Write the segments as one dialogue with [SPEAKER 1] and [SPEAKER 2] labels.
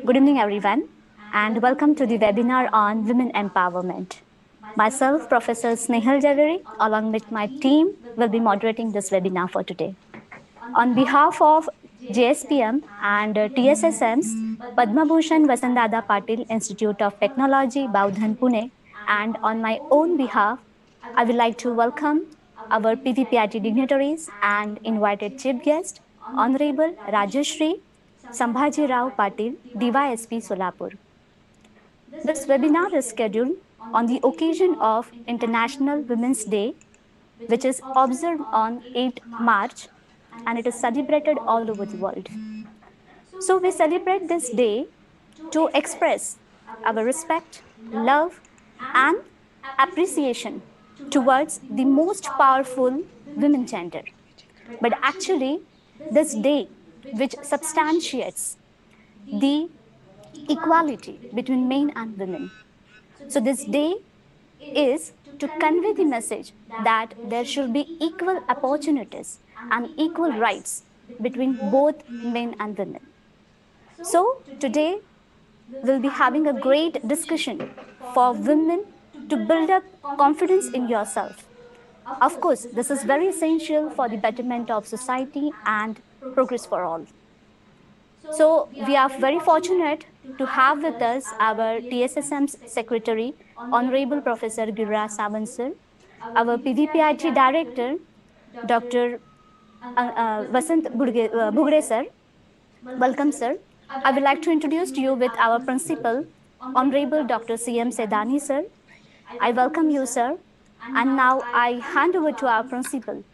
[SPEAKER 1] Good evening, everyone, and welcome to the webinar on women empowerment. Myself, Professor Snehal Javeri, along with my team, will be moderating this webinar for today. On behalf of JSPM and TSSM's Padma Bhushan Vasantdada Patil Institute of Technology, Baudhan, Pune, and on my own behalf, I would like to welcome our PVPIT dignitaries and invited chief guest, Honorable Rajashri Sambhaji Rao Patil, DYSP Solapur. This webinar is scheduled on the occasion of International Women's Day, which is observed on 8 March, and it is celebrated all over the world. So we celebrate this day to express our respect, love, and appreciation towards the most powerful women gender. But actually, this day, which substantiates the equality between men and women. So this day is to convey the message that there should be equal opportunities and equal rights between both men and women. So today we'll be having a great discussion for women to build up confidence in yourself. Of course, this is very essential for the betterment of society and progress for all. So we are very fortunate to have with us our TSSM's Secretary, Honorable Professor Giriraj Sawant sir, our PVPIT Director, Dr. Vasant Bhugre sir. Welcome, sir. I would like to introduce you with our principal, Honorable Dr. C.M. Sedani sir. I welcome you, sir. And now I hand over to our principal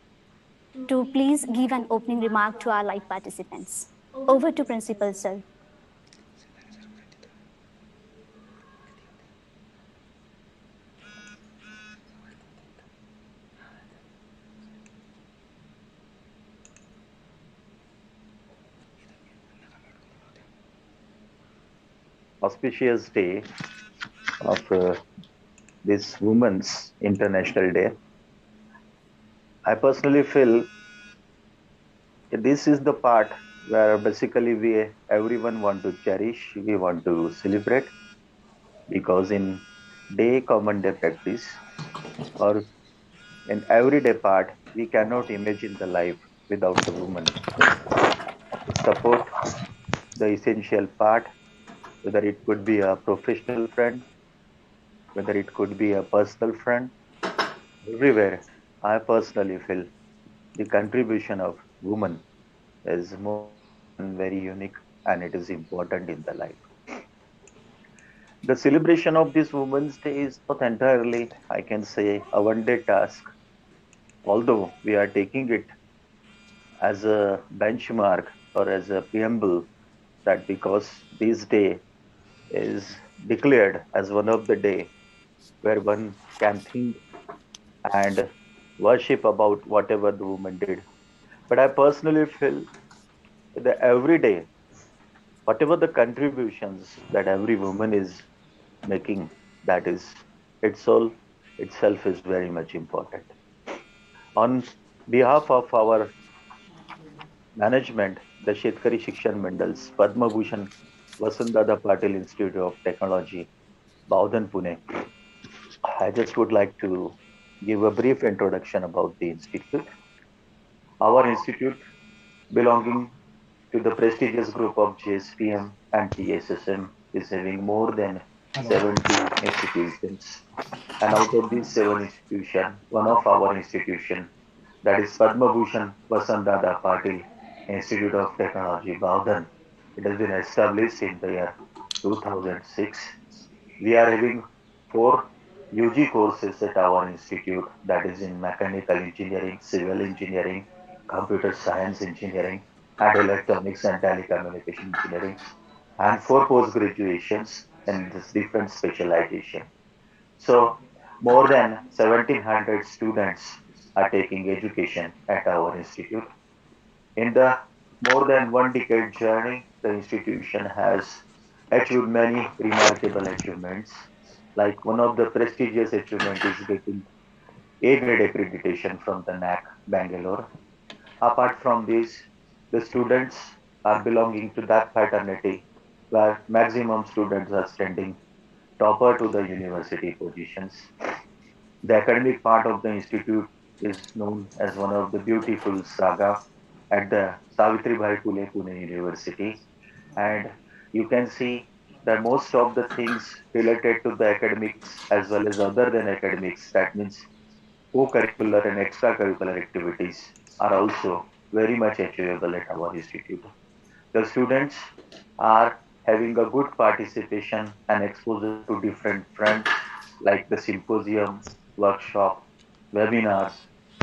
[SPEAKER 1] to please give an opening remark to our live participants. Over to principal, sir.
[SPEAKER 2] Auspicious day of this Women's International Day. I personally feel this is the part where basically everyone want to cherish, we want to celebrate, because in day common day practice or in everyday part, we cannot imagine the life without the woman. Support the essential part, whether it could be a professional friend, whether it could be a personal friend, everywhere. I personally feel the contribution of women is more than very unique, and it is important in the life. The celebration of this Women's Day is not entirely, I can say, a one day task, although we are taking it as a benchmark or as a preamble that because this day is declared as one of the day where one can think and worship about whatever the woman did. But I personally feel that every day, whatever the contributions that every woman is making, that is itself is very much important. On behalf of our management, the Shetkari Shikshan Mandal's Padma Bhushan Vasantdada Patil Institute of Technology, Baudhan, Pune, I just would like to give a brief introduction about the institute. Our institute, belonging to the prestigious group of JSPM and TSSM, is having more than 70 institutions. And out of these 7 institutions, one of our institution, that is Padma Bhushan Vasantdada Patil Institute of Technology, Baudhan, it has been established in the year 2006. We are having 4 UG courses at our institute, that is in mechanical engineering, civil engineering, computer science engineering, and electronics and telecommunication engineering, and 4 post-graduations in this different specialization. So more than 1700 students are taking education at our institute. In the more than 1 decade journey, the institution has achieved many remarkable achievements. Like one of the prestigious achievements is getting A grade accreditation from the NAC Bangalore. Apart from this, the students are belonging to that fraternity where maximum students are standing topper to the university positions. The academic part of the institute is known as one of the beautiful saga at the Savitribai Phule Pune University, and you can see that most of the things related to the academics as well as other than academics, that means co-curricular and extracurricular activities, are also very much achievable at our institute. The students are having a good participation and exposure to different fronts like the symposium, workshop, webinars,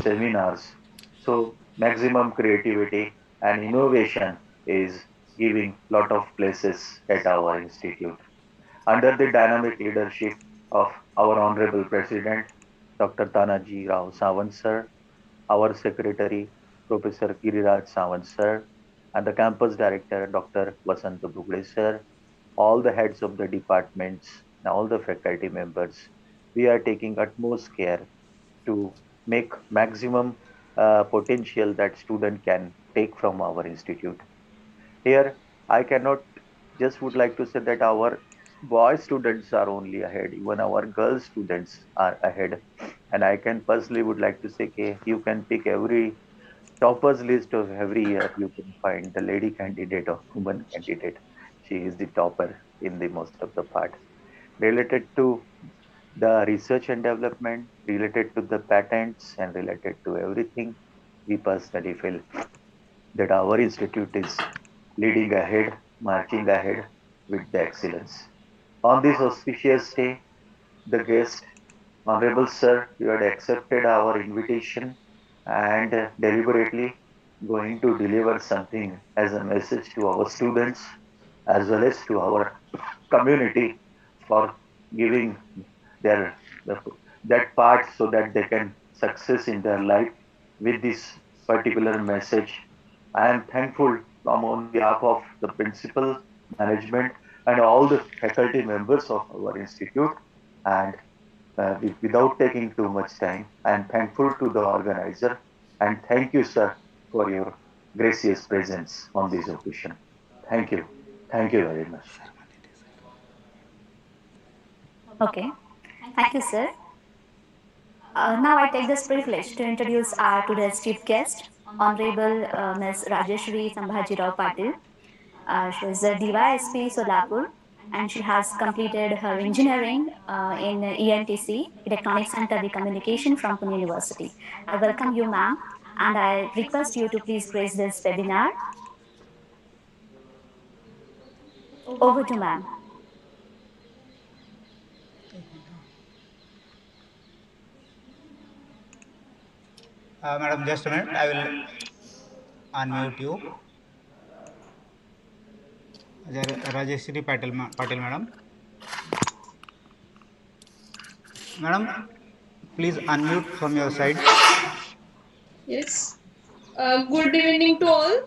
[SPEAKER 2] seminars. So maximum creativity and innovation is giving lot of places at our institute. Under the dynamic leadership of our Honorable President, Dr. Tanaji Rao Sawant sir, our Secretary, Professor Giriraj Sawant sir, and the campus director, Dr. Vasant Bugde sir, all the heads of the departments, and all the faculty members, we are taking utmost care to make maximum potential that student can take from our institute. Here, I cannot just would like to say that our boy students are only ahead, even our girl students are ahead. And I can personally would like to say, okay, you can pick every toppers list of every year, you can find the lady candidate or woman candidate. She is the topper in the most of the part. Related to the research and development, related to the patents and related to everything, we personally feel that our institute is leading ahead, marching ahead with the excellence. On this auspicious day, the guest, Honorable Sir, you had accepted our invitation and deliberately going to deliver something as a message to our students as well as to our community for giving their that part so that they can success in their life with this particular message. I am thankful from on behalf of the principal, management, and all the faculty members of our institute. And without taking too much time, I am thankful to the organizer and thank you, sir, for your gracious presence on this occasion. Thank you. Thank you very much.
[SPEAKER 1] Okay, thank you, sir. Now I take this privilege to introduce our today's chief guest, Honorable Ms. Rajeshri Sambhajirao Patil. She is a DYSP Solapur, and she has completed her engineering in ENTC, Electronics and Telecommunication from Pune University. I welcome you, ma'am, and I request you to please grace this webinar. Over to ma'am.
[SPEAKER 3] Madam, just a minute. I will unmute you. Rajeshri Patil, madam. Madam, please unmute from your side.
[SPEAKER 4] Yes. Good evening to all.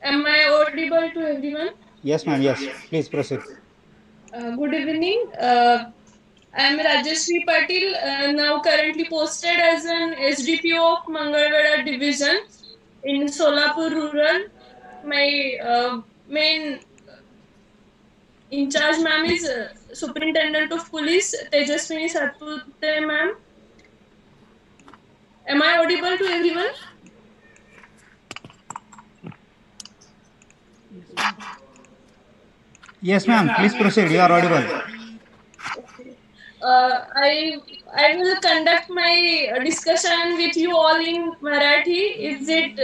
[SPEAKER 4] Am I audible to everyone?
[SPEAKER 3] Yes, ma'am. Yes. Please proceed.
[SPEAKER 4] Good evening. I am Rajeshri Patil, now currently posted as an SDPO of Mangalwada Division in Solapur Rural. My main in charge ma'am is Superintendent of Police Tejaswini Satpute ma'am. Am I audible to everyone?
[SPEAKER 3] Yes, ma'am. Please proceed. You are audible.
[SPEAKER 4] I will conduct my discussion with you all in Marathi. Is it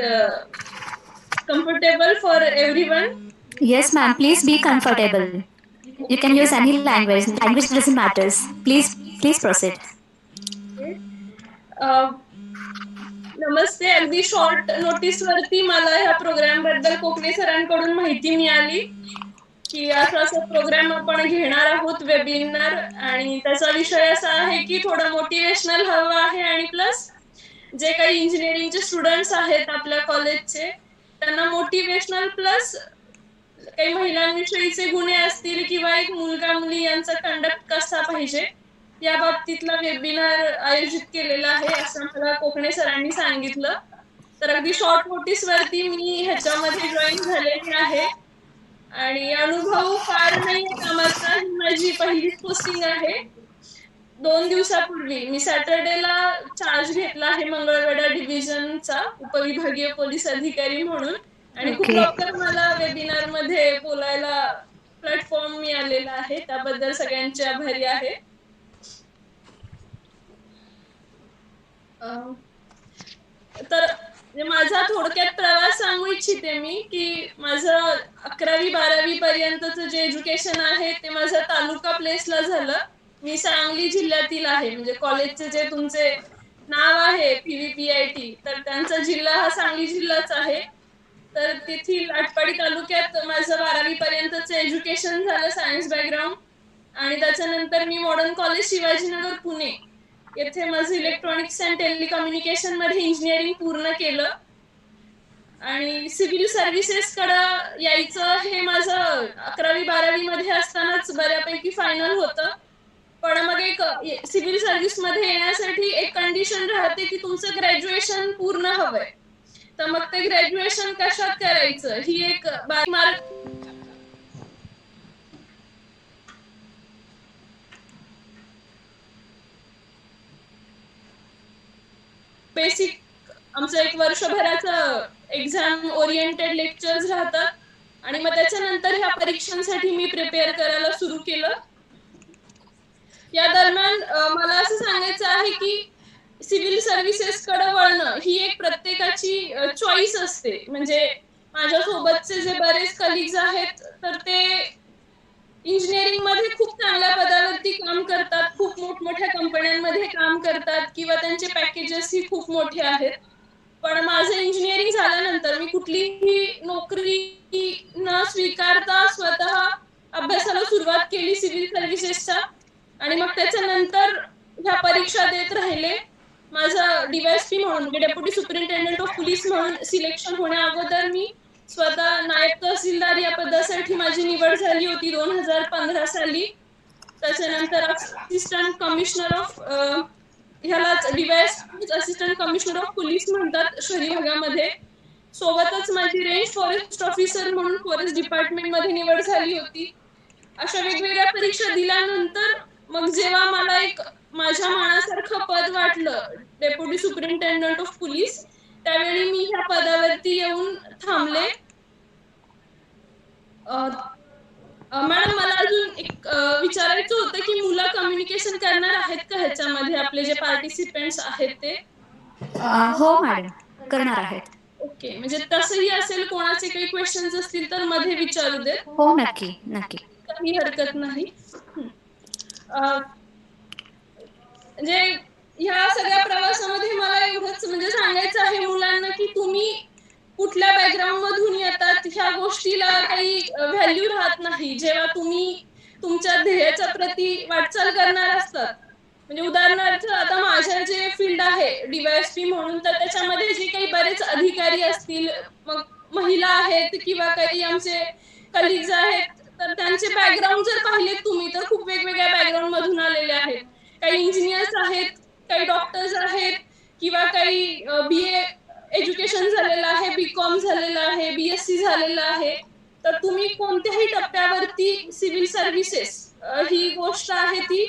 [SPEAKER 4] comfortable for everyone?
[SPEAKER 1] Yes, ma'am, please be comfortable. You can use any language. Language doesn't matter. Please proceed.
[SPEAKER 4] नमस्ते. अगदी short notice वरती मला ह्या programme बद्दल कोकणे सरांकडून माहिती मिळाली की असा प्रोग्राम आपण घेणार आहोत वेबिनार आणि त्याचा विषय असा आहे की थोडं मोटिवेशनल हवं आहे आणि प्लस जे काही इंजिनिअरिंगचे स्टुडंट्स आहेत आपल्या कॉलेजचे त्यांना मोटिवेशनल प्लस काही महिलांविषयीचे गुणे असतील किंवा एक मुलगा मुली यांचा कंडक्ट कसा पाहिजे या बाबतीतला वेबिनार आयोजित केलेला आहे असं मला कोकणे सरांनी सांगितलं. तर अगदी शॉर्ट नोटीस वरती मी ह्याच्यामध्ये जॉईन झालेली आहे. आणि अनुभव फार नाही कामाचा. ही माझी पहिलीच पोस्टिंग आहे. 2 दिवसापूर्वी मी सॅटर्डेला चार्ज घेतला आहे मंगळवेढा डिव्हिजनचा उपविभागीय पोलीस अधिकारी म्हणून, आणि खूप लवकर मला वेबिनार मध्ये बोलायला प्लॅटफॉर्म मिळालेला आहे. त्याबद्दल सगळ्यांचे आभारी आहे. तर माझा थोडक्यात प्रवास सांगू इच्छिते मी, की माझं 11वी-12वी पर्यंतचं जे एज्युकेशन आहे ते माझं तालुका प्लेसला झालं. मी सांगली जिल्ह्यातील आहे. म्हणजे कॉलेजचे जे तुमचे नाव आहे PVPIT, तर त्यांचा जिल्हा हा सांगली जिल्हाच आहे. तर तेथील आटपाडी तालुक्यात माझं 12वी पर्यंतचं एज्युकेशन झालं, सायन्स बॅकग्राऊंड. आणि त्याच्यानंतर मी मॉडर्न कॉलेज शिवाजीनगर पुणे येथे माझं इलेक्ट्रॉनिक्स अँड टेलिकम्युनिकेशन मध्ये इंजिनिअरिंग पूर्ण केलं. आणि सिव्हिल सर्व्हिसेस कडे यायचं हे माझं 11वी-12वी मध्ये असतानाच बऱ्यापैकी फायनल होतं. पण मग एक सिव्हिल सर्व्हिस मध्ये येण्यासाठी एक कंडिशन राहते की तुमचं ग्रॅज्युएशन पूर्ण हवंय. तर मग ते ग्रॅज्युएशन कशात करायचं ही एक बेसिक आमचं एक वर्षभराचं एक्झाम ओरिएंटेड लेक्चर्स राहतात. आणि मग त्याच्यानंतर ह्या परीक्षांसाठी मी प्रिपेअर करायला सुरू केलं. या दरम्यान मला असं सांगायचं आहे की सिव्हिल सर्व्हिसेस कडे वळणं ही एक प्रत्येकाची चॉईस असते. म्हणजे माझ्या सोबतचे जे बरेच कलिग्स आहेत तर ते इंजिनिअरिंग मध्ये खूप चांगल्या पदावरती काम करतात, खूप मोठमोठ्या कंपन्यांमध्ये काम करतात किंवा त्यांचे पॅकेजेस ही खूप मोठे आहेत. पण माझं इंजिनिअरिंग झाल्यानंतर मी कुठलीही नोकरी न स्वीकारता स्वतः अभ्यासाला सुरुवात केली सिव्हिल सर्व्हिसेसच्या. आणि मग त्याच्यानंतर ह्या परीक्षा देत राहिले. माझं DYSP म्हणून म्हणजे डेप्युटी सुपरिटेंडेंट ऑफ पोलीस म्हणून सिलेक्शन होण्या अगोदर मी स्वतः नायब तहसीलदार या पदासाठी माझी निवड झाली होती 2015 साली. त्याच्यानंतर असिस्टंट कमिशनर ऑफ ह्यालाच DYSP assistant commissioner of police म्हणतात शहरी भागामध्ये. सोबतच माझी रेंज फॉरेस्ट ऑफिसर म्हणून फॉरेस्ट डिपार्टमेंट मध्ये निवड झाली होती. अशा वेगवेगळ्या परीक्षा दिल्यानंतर मग जेव्हा मला एक माझ्या मनासारखं पद वाटलं डेप्युटी सुपरिटेंडेंट ऑफ पोलीस, त्यावेळी मी ह्या पदावरती येऊन थांबले. मॅडम मला अजून एक विचारायचं होतं की मुलं कम्युनिकेशन करणार आहेत का ह्याच्यामध्ये, आपले जे पार्टिसिपेंट्स आहेत ते?
[SPEAKER 1] हो मॅडम, करणार आहेत.
[SPEAKER 4] ओके, म्हणजे तसंही असेल कोणाचे काही क्वेश्चन्स असतील तर मध्ये विचारू देत.
[SPEAKER 1] हो नक्की नक्की,
[SPEAKER 4] काही हरकत नाही. म्हणजे ह्या सगळ्या प्रवासामध्ये मला एवढंच म्हणजे सांगायचं आहे मुलांना की तुम्ही कुठल्या बॅकग्राऊंड मधून येतात ह्या गोष्टीला काही व्हॅल्यू राहत नाही जेव्हा तुम्ही तुमच्या ध्येयाच्या प्रती वाटचाल करणार असतात. म्हणजे उदाहरणार्थ आता माझ्या जे फील्ड आहे DYSP म्हणून, तर त्याच्यामध्ये जे काही बरेच अधिकारी असतील, मग महिला आहेत किंवा काही आमचे कलिग्स आहेत, तर त्यांचे बॅकग्राऊंड जर पाहिले तुम्ही तर खूप वेगवेगळ्या बॅकग्राऊंड मधून आलेले आहेत. काही इंजिनियर्स आहेत, काही डॉक्टर्स आहेत, किंवा काही BA एज्युकेशन झालेलं आहे, BCom झालेलं आहे, BSc झालेलं आहे. तर तुम्ही कोणत्याही टप्प्यावरती सिव्हिल सर्व्हिसेस ही गोष्ट आहे ती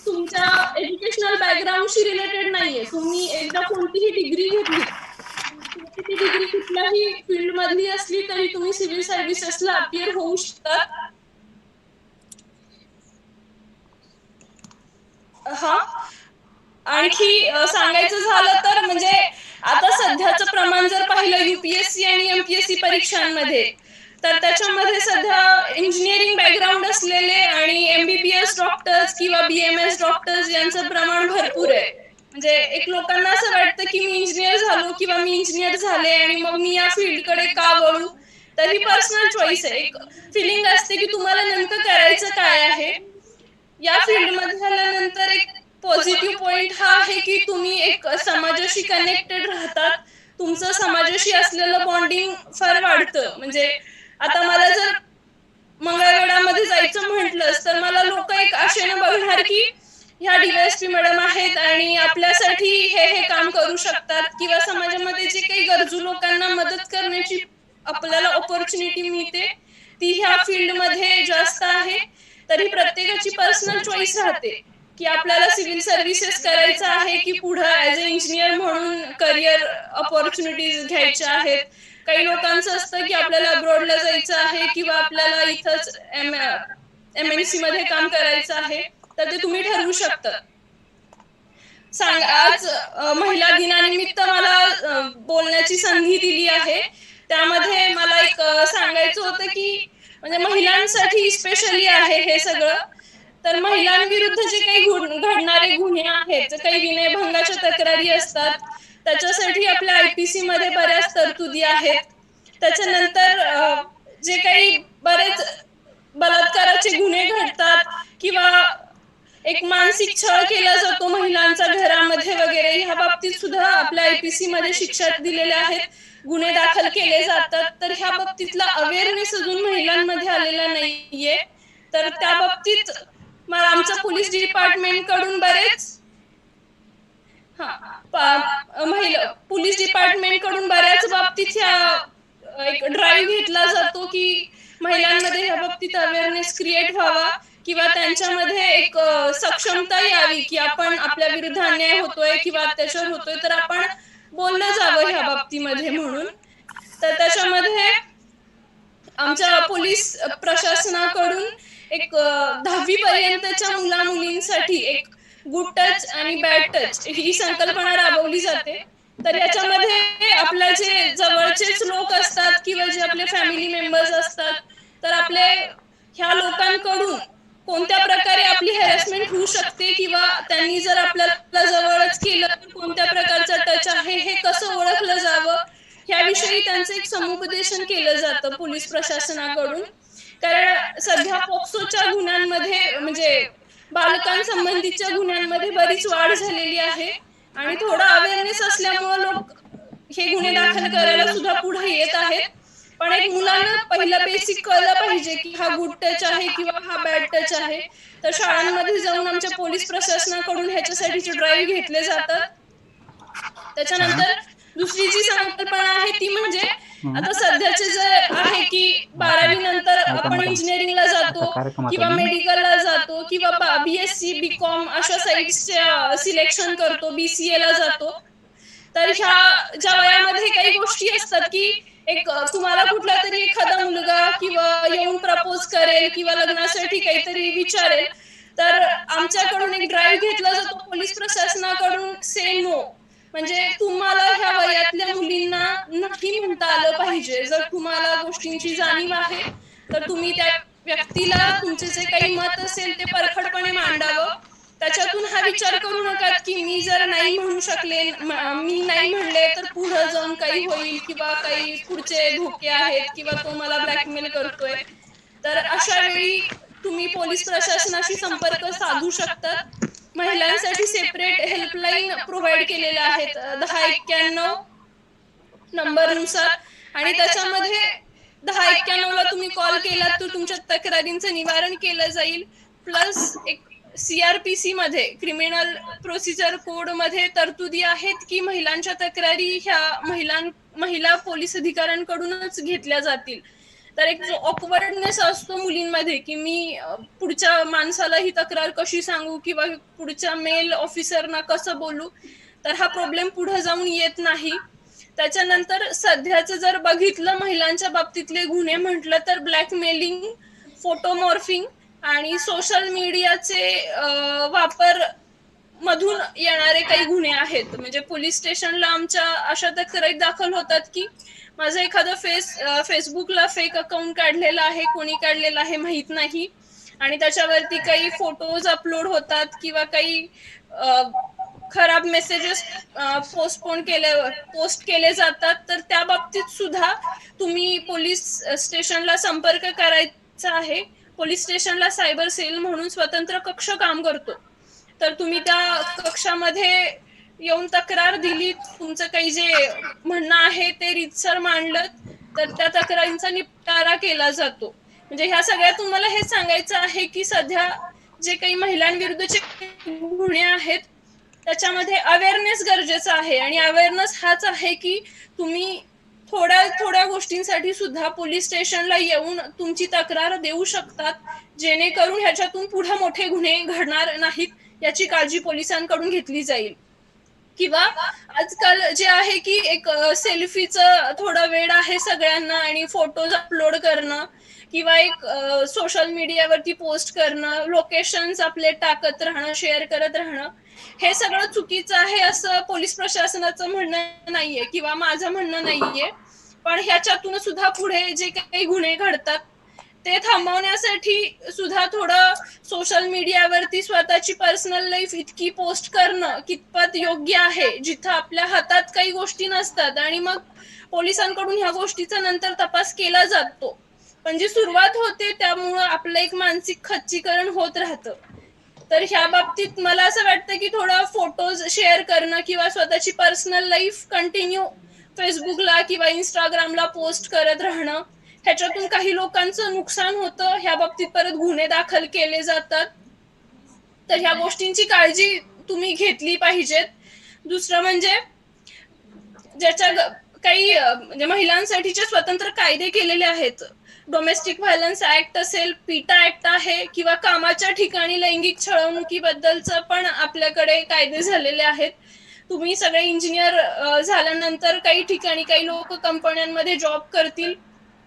[SPEAKER 4] तुमच्या एज्युकेशनल बॅकग्राऊंडशी रिलेटेड नाहीये. तुम्ही एकदा कोणतीही डिग्री घेतली, ती डिग्री कुठल्याही फील्ड मधली असली तरी तुम्ही सिव्हिल सर्व्हिसेसला अपियर होऊ शकता. हा, आणखी सांगायचं झालं तर म्हणजे आता सध्याचं प्रमाण जर पाहिलं UPSC आणि MPSC परीक्षांमध्ये, तर त्याच्यामध्ये सध्या इंजिनिअरिंग बॅकग्राऊंड असलेले आणि MBBS डॉक्टर्स किंवा BMS डॉक्टर्स यांचं प्रमाण भरपूर आहे. म्हणजे एक लोकांना असं वाटतं की मी इंजिनियर झालो किंवा मी इंजिनियर झाले आणि मग मी या फील्डकडे का वळू, तर ही पर्सनल चॉईस आहे. एक फिलिंग असते की तुम्हाला नेमकं करायचं काय आहे. या फील्डमध्ये झाल्यानंतर एक पॉझिटिव्ह पॉइंट हा आहे की तुम्ही एक समाजाशी कनेक्टेड राहतात, तुमचं समाजाशी असलेलं बॉन्डिंग फार वाढतं. म्हणजे आता मला जर मंगळवेढामध्ये जायचं म्हटलंच तर मला लोक एक आशेनं बघणार की ह्या DYSP मॅडम आहेत आणि आपल्यासाठी हे काम करू शकतात, किंवा समाजामध्ये जे काही गरजू लोकांना मदत करण्याची आपल्याला ऑपॉर्च्युनिटी मिळते ती ह्या फील्डमध्ये जास्त आहे, तरी प्रत्येकाची पर्सनल चॉईस राहते की आपल्याला सिव्हिल सर्व्हिसेस करायचं आहे की पुढे ऍज अ इंजिनियर म्हणून करिअर अपॉर्च्युनिटीज घ्यायच्या आहेत. काही लोकांचं असतं की आपल्याला अब्रॉडला जायचं आहे किंवा आपल्याला इथंच MNC मध्ये काम करायचं आहे, तर ते तुम्ही ठरवू शकता. आज महिला दिनानिमित्त मला बोलण्याची संधी दिली आहे. त्यामध्ये मला एक सांगायचं होतं की म्हणजे महिलांसाठी स्पेशली आहे हे सगळं. तर महिलांविरुद्ध जे काही घडणारे गुन्हे आहेत, काही विनयभंगाच्या तक्रारी असतात, त्याच्यासाठी आपल्या IPC मध्ये बऱ्याच तरतुदी आहेत. त्याच्यानंतर जे काही बरेच बलात्काराचे गुन्हे घडतात किंवा एक मानसिक छळ केला जातो महिलांचा घरामध्ये वगैरे, ह्या बाबतीत सुद्धा आपल्या IPC मध्ये शिक्षा दिलेल्या आहेत, गुन्हे दाखल केले जातात. तर ह्या बाबतीतला अवेअरनेस अजून महिलांमध्ये आलेला नाहीये. तर त्या बाबतीत मला आमच्या पोलीस डिपार्टमेंट कडून बरेच पोलीस डिपार्टमेंट कडून बऱ्याच बाबतीत एक ड्राईव्ह घेतला जातो की महिलांमध्ये ह्या बाबतीत अवेअरनेस क्रिएट व्हावा किंवा त्यांच्यामध्ये एक सक्षमता यावी की आपण आपल्या विरुद्ध अन्याय होतोय किंवा अत्याचार होतोय तर आपण बोललं जावं ह्या बाबतीमध्ये म्हणून. तर त्याच्यामध्ये आमच्या पोलीस प्रशासनाकडून एक 10वी पर्यंतच्या मुला मुलींसाठी एक गुड टच आणि बॅड टच ही संकल्पना राबवली जाते. तर याच्यामध्ये आपल्या जे जवळचेच लोक असतात किंवा जे आपले फॅमिली मेंबर्स असतात, तर आपले ह्या लोकांकडून कोणत्या प्रकारे आपली हॅरॅसमेंट होऊ शकते किंवा त्यांनी जर आपल्याला जवळच केलं तर कोणत्या प्रकारचा टच आहे हे कसं ओळखलं जावं, ह्याविषयी त्यांचं एक समुपदेशन केलं जातं पोलीस प्रशासनाकडून. कारण सध्या पोक्सोच्या गुन्ह्यांमध्ये म्हणजे बालकांसंबंधीच्या गुन्ह्यांमध्ये बरीच वाढ झालेली आहे आणि थोडा अवेअरनेस असल्यामुळे लोक हे गुन्हे दाखल करायला सुद्धा पुढे येत आहेत. पण एक मुलांना पहिला बेसिक कळलं पाहिजे की हा गुड टच आहे किंवा हा बॅड टच आहे. तर शाळांमध्ये जाऊन आमच्या पोलीस प्रशासनाकडून ह्याच्यासाठीचे ड्राईव्ह घेतले जातात. त्याच्यानंतर दुसरी जी संकल्पना आहे ती म्हणजे आता सध्याचे जे आहे की 12वी नंतर आपण इंजिनिअरिंगला जातो किंवा मेडिकलला जातो किंवा BSc BCom अशा साईट्सचे सिलेक्शन करतो, BCA ला जातो. तर ह्या ज्या वयामध्ये काही गोष्टी असतात की एक तुम्हाला कुठला तरी एखादा मुलगा किंवा येऊन प्रपोज करेल किंवा लग्नासाठी काहीतरी विचारेल, तर आमच्याकडून एक ड्राईव्ह घेतला जातो पोलीस प्रशासनाकडून से नो, म्हणजे तुम्हाला ह्या वयातल्या मुलींना नाही म्हणता आलं पाहिजे. जर तुम्हाला गोष्टींची जाणीव आहे तर तुम्ही त्या व्यक्तीला तुमचे जे काही मत असेल ते परखडपणे मांडावं. त्याच्यातून हा विचार करू नका की मी जर नाही म्हणू शकले, मी नाही म्हणले तर पुढे जाऊन काही होईल किंवा काही पुढचे धोके आहेत किंवा तो मला ब्लॅकमेल करतोय. तर अशा वेळी तुम्ही पोलीस प्रशासनाशी संपर्क साधू शकतात. महिलांसाठी सेपरेट हेल्पलाईन प्रोव्हाइड केलेल्या आहेत 1091 नंबरनुसार, आणि त्याच्यामध्ये 1091 ला तुम्ही कॉल केलात तर तुमच्या तक्रारींचं निवारण केलं जाईल. प्लस एक CRPC मध्ये क्रिमिनल प्रोसिजर कोड मध्ये तरतुदी आहेत की महिलांच्या तक्रारी ह्या महिला पोलीस अधिकाऱ्यांकडूनच घेतल्या जातील. तर एक जो ऑकवर्डनेस असतो मुलींमध्ये की मी पुढच्या माणसाला ही तक्रार कशी सांगू किंवा पुढच्या मेल ऑफिसरना कसं बोलू, तर हा प्रॉब्लेम पुढे जाऊन येत नाही. त्याच्यानंतर सध्याचं जर बघितलं महिलांच्या बाबतीतले गुन्हे म्हटलं तर ब्लॅकमेलिंग, फोटोमॉर्फिंग आणि सोशल मीडियाचे वापर मधून येणारे काही गुन्हे आहेत. म्हणजे पोलीस स्टेशनला आमच्या अशा तक्रारी दाखल होतात की माझं एखादं फेसबुकला फेक अकाउंट काढलेलं आहे, कोणी काढलेलं आहे माहित नाही, आणि त्याच्यावरती काही फोटोज अपलोड होतात किंवा काही खराब मेसेजेस पोस्ट केले जातात. तर त्या बाबतीत सुद्धा तुम्ही पोलीस स्टेशनला संपर्क करायचा आहे. पोलीस स्टेशनला सायबर सेल म्हणून स्वतंत्र कक्ष काम करतो. तर तुम्ही त्या कक्षामध्ये येऊन तक्रार दिली, तुमचं काही जे म्हणणं आहे ते रीतसर मांडलं तर त्या तक्रारींचा निपटारा केला जातो. म्हणजे ह्या सगळ्यातून मला हे सांगायचं आहे की सध्या जे काही महिलांविरुद्धचे गुन्हे आहेत त्याच्यामध्ये अवेअरनेस गरजेचा आहे, आणि अवेअरनेस हाच आहे की तुम्ही थोड्या गोष्टींसाठी सुद्धा पोलीस स्टेशनला येऊन तुमची तक्रार देऊ शकतात, जेणेकरून ह्याच्यातून पुढे मोठे गुन्हे घडणार नाहीत याची काळजी पोलिसांकडून घेतली जाईल. किंवा आजकाल जे आहे की एक सेल्फीचं थोडं वेड आहे सगळ्यांना आणि फोटोज अपलोड करणं किंवा एक सोशल मीडियावरती पोस्ट करणं, लोकेशन्स आपले टाकत राहणं, शेअर करत राहणं, हे सगळं चुकीचं आहे असं पोलीस प्रशासनाचं म्हणणं नाहीये किंवा माझं म्हणणं नाहीये. पण ह्याच्यातून सुद्धा पुढे जे काही गुन्हे घडतात ते थांबवण्यासाठी सुद्धा थोडं सोशल मीडियावरती स्वतःची पर्सनल लाईफ इतकी पोस्ट करणं कितपत योग्य आहे, जिथं आपल्या हातात काही गोष्टी नसतात आणि मग पोलिसांकडून ह्या गोष्टीचा नंतर तपास केला जातो. पण जी सुरुवात होते त्यामुळं आपलं एक मानसिक खच्चीकरण होत राहतं. तर ह्या बाबतीत मला असं वाटतं की थोडं फोटोज शेअर करणं किंवा स्वतःची पर्सनल लाईफ कंटिन्यू फेसबुकला किंवा इंस्टाग्रामला पोस्ट करत राहणं, ह्याच्यातून काही लोकांचं नुकसान होतं, ह्या बाबतीत परत गुन्हे दाखल केले जातात. तर ह्या गोष्टींची काळजी तुम्ही घेतली पाहिजेत. दुसरं म्हणजे ज्याच्या काही म्हणजे महिलांसाठीचे स्वतंत्र कायदे केलेले आहेत. डोमेस्टिक व्हायलन्स ऍक्ट असेल, पीटा ऍक्ट आहे किंवा कामाच्या ठिकाणी लैंगिक छळवणुकीबद्दलचं पण आपल्याकडे कायदे झालेले आहेत. तुम्ही सगळे इंजिनियर झाल्यानंतर काही ठिकाणी काही लोक कंपन्यांमध्ये जॉब करतील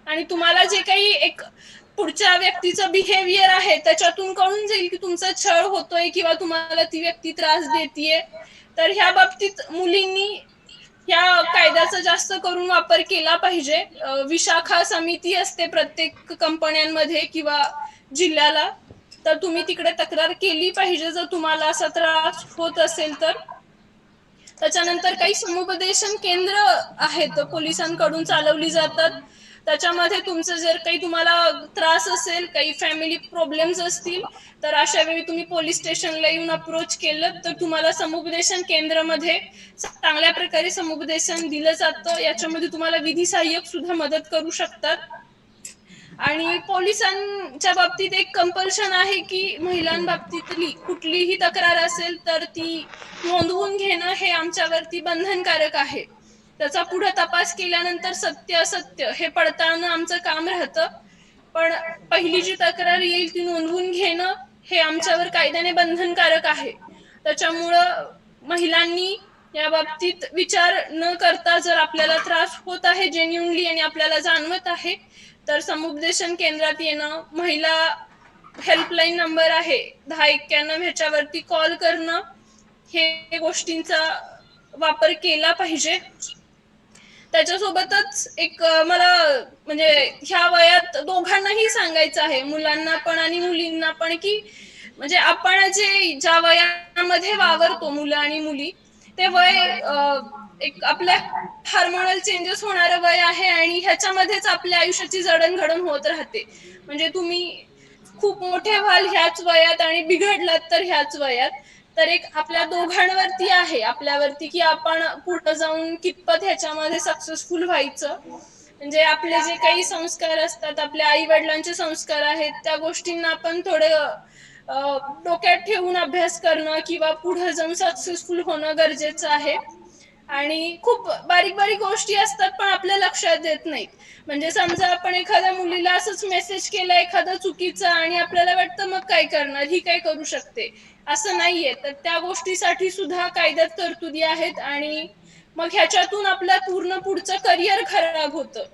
[SPEAKER 4] आणि तुम्हाला जे काही एक पुढच्या व्यक्तीचं बिहेवियर आहे त्याच्यातून कळून जाईल की तुमचा छळ होतोय किंवा तुम्हाला ती व्यक्ती त्रास देतीये. तर ह्या बाबतीत मुलींनी या कायद्याचा जास्त करून वापर केला पाहिजे. विशाखा समिती असते प्रत्येक कंपन्यांमध्ये किंवा जिल्ह्याला, तर तुम्ही तिकडे तक्रार केली पाहिजे जर तुम्हाला असा त्रास होत असेल तर. त्याच्यानंतर काही समुपदेशन केंद्र आहेत पोलिसांकडून चालवली जातात. त्याच्यामध्ये तुमचं जर काही तुम्हाला त्रास असेल, काही फॅमिली प्रॉब्लेम्स असतील, तर अशा वेळी तुम्ही पोलीस स्टेशनला येऊन अप्रोच केलं तर तुम्हाला समुपदेशन केंद्रामध्ये चांगल्या प्रकारे समुपदेशन दिलं जातं. याच्यामध्ये तुम्हाला विधी सहाय्यक सुद्धा मदत करू शकतात. आणि पोलिसांच्या बाबतीत एक कंपल्शन आहे की महिलांबाबतीतली कुठलीही तक्रार असेल तर ती नोंदवून घेणं हे आमच्यावरती बंधनकारक आहे. त्याचा पुढे तपास केल्यानंतर सत्य असत्य हे पडताळणं आमचं काम राहतं. पण पहिली जी तक्रार येईल ती नोंदवून घेणं हे आमच्यावर कायद्याने बंधनकारक आहे. त्याच्यामुळं महिलांनी या बाबतीत विचार न करता जर आपल्याला त्रास होत आहे जेन्युनली आणि आपल्याला जाणवत आहे तर समुपदेशन केंद्रात येणं, महिला हेल्पलाईन नंबर आहे 1091 ह्याच्यावरती कॉल करणं, हे गोष्टींचा वापर केला पाहिजे. त्याच्यासोबतच एक मला म्हणजे ह्या वयात दोघांनाही सांगायचं आहे, मुलांना पण आणि मुलींना पण, की म्हणजे आपण ज्या वयामध्ये वावरतो मुलं आणि मुली, ते वय एक आपल्या हार्मोनल चेंजेस होणारं वय आहे आणि ह्याच्यामध्येच आपल्या आयुष्याची जडणघडण होत राहते. म्हणजे तुम्ही खूप मोठे व्हाल ह्याच वयात आणि बिघडलात तर ह्याच वयात. तर एक आपल्या दोघांवरती आहे, आपल्यावरती, की आपण पुढे जाऊन कितपत ह्याच्यामध्ये सक्सेसफुल व्हायचं. म्हणजे आपले जे काही संस्कार असतात, आपल्या आई वडिलांचे संस्कार आहेत, त्या गोष्टींना आपण थोडे डोक्यात ठेवून अभ्यास करणं किंवा पुढे जाऊन सक्सेसफुल होणं गरजेचं आहे. आणि खूप बारीक बारीक गोष्टी असतात पण आपल्या लक्षात येत नाहीत. म्हणजे समजा आपण एखाद्या मुलीला असंच मेसेज केला एखादा चुकीचा आणि आपल्याला वाटतं मग काय करणार, ही काय करू शकते, असं नाहीये. तर त्या गोष्टीसाठी सुद्धा कायद्यात तरतुदी आहेत आणि मग ह्याच्यातून आपलं पूर्ण पुढचं करिअर खराब होतं.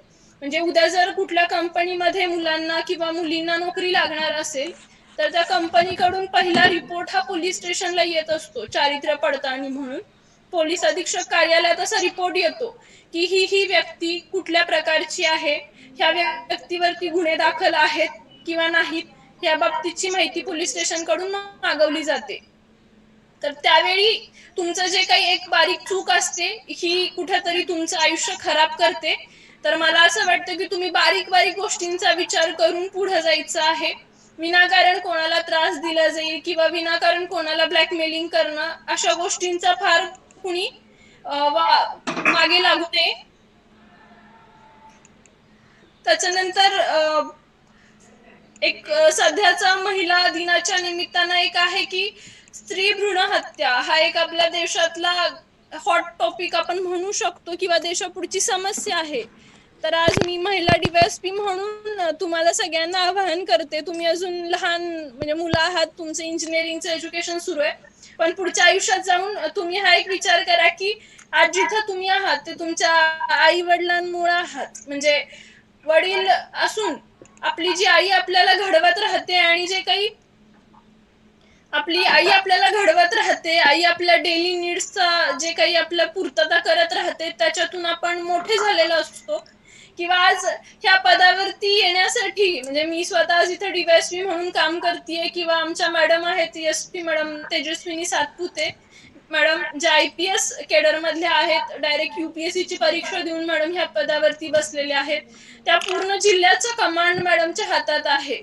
[SPEAKER 4] म्हणजे उद्या जर कुठल्या कंपनीमध्ये मुलांना किंवा मुलींना नोकरी लागणार असेल तर त्या कंपनीकडून पहिला रिपोर्ट हा पोलीस स्टेशनला येत असतो, चारित्र्य पडताळणी म्हणून. पोलीस अधीक्षक कार्यालयात असा रिपोर्ट येतो की ही व्यक्ती कुठल्या प्रकारची आहे, ह्या व्यक्तीवरती गुन्हे दाखल आहेत किंवा नाहीत, या बाबतीची माहिती पोलीस स्टेशन कडून मागवली जाते. तर त्यावेळी तुमचं जे काही एक बारीक चूक असते ही कुठेतरी तुमचं आयुष्य खराब करते. तर मला असं वाटतं की तुम्ही बारीक बारीक गोष्टींचा विचार करून पुढे जायचं आहे. विनाकारण कोणाला त्रास दिला जाईल किंवा विनाकारण कोणाला ब्लॅकमेलिंग करणं, अशा गोष्टींचा फार कुणी मागे लागू नये. त्याच्यानंतर एक सध्याचा महिला दिनाच्या निमित्तानं एक आहे की स्त्री भ्रूण हत्या हा एक आपल्या देशातला हॉट टॉपिक आपण म्हणू शकतो किंवा देशापुढची समस्या आहे. तर आज मी महिला DYSP म्हणून तुम्हाला सगळ्यांना आवाहन करते, तुम्ही अजून लहान म्हणजे मुलं आहात, तुमचं इंजिनिअरिंगचं एज्युकेशन सुरू आहे, पण पुढच्या आयुष्यात जाऊन तुम्ही हा एक विचार करा की आज जिथं तुम्ही आहात ते तुमच्या आई वडिलांमुळे आहात. म्हणजे वडील असून आपली जी आई आपल्याला घडवत राहते आणि जे काही आपली आई आपल्याला घडवत राहते, आई आपल्या डेली नीड्सचा जे काही आपल्या पूर्तता करत राहते, त्याच्यातून आपण मोठे झालेलो असतो. किंवा आज ह्या पदावरती येण्यासाठी म्हणजे मी स्वतः आज इथे DYSP म्हणून काम करतेय, किंवा आमच्या मॅडम आहेत SP madam Tejaswini Satpute madam, ज्या IPS केडर मधल्या आहेत, डायरेक्ट UPSC ची परीक्षा देऊन मॅडम ह्या पदावरती बसलेल्या आहेत. त्या पूर्ण जिल्ह्याचा कमांड मॅडमच्या हातात आहे.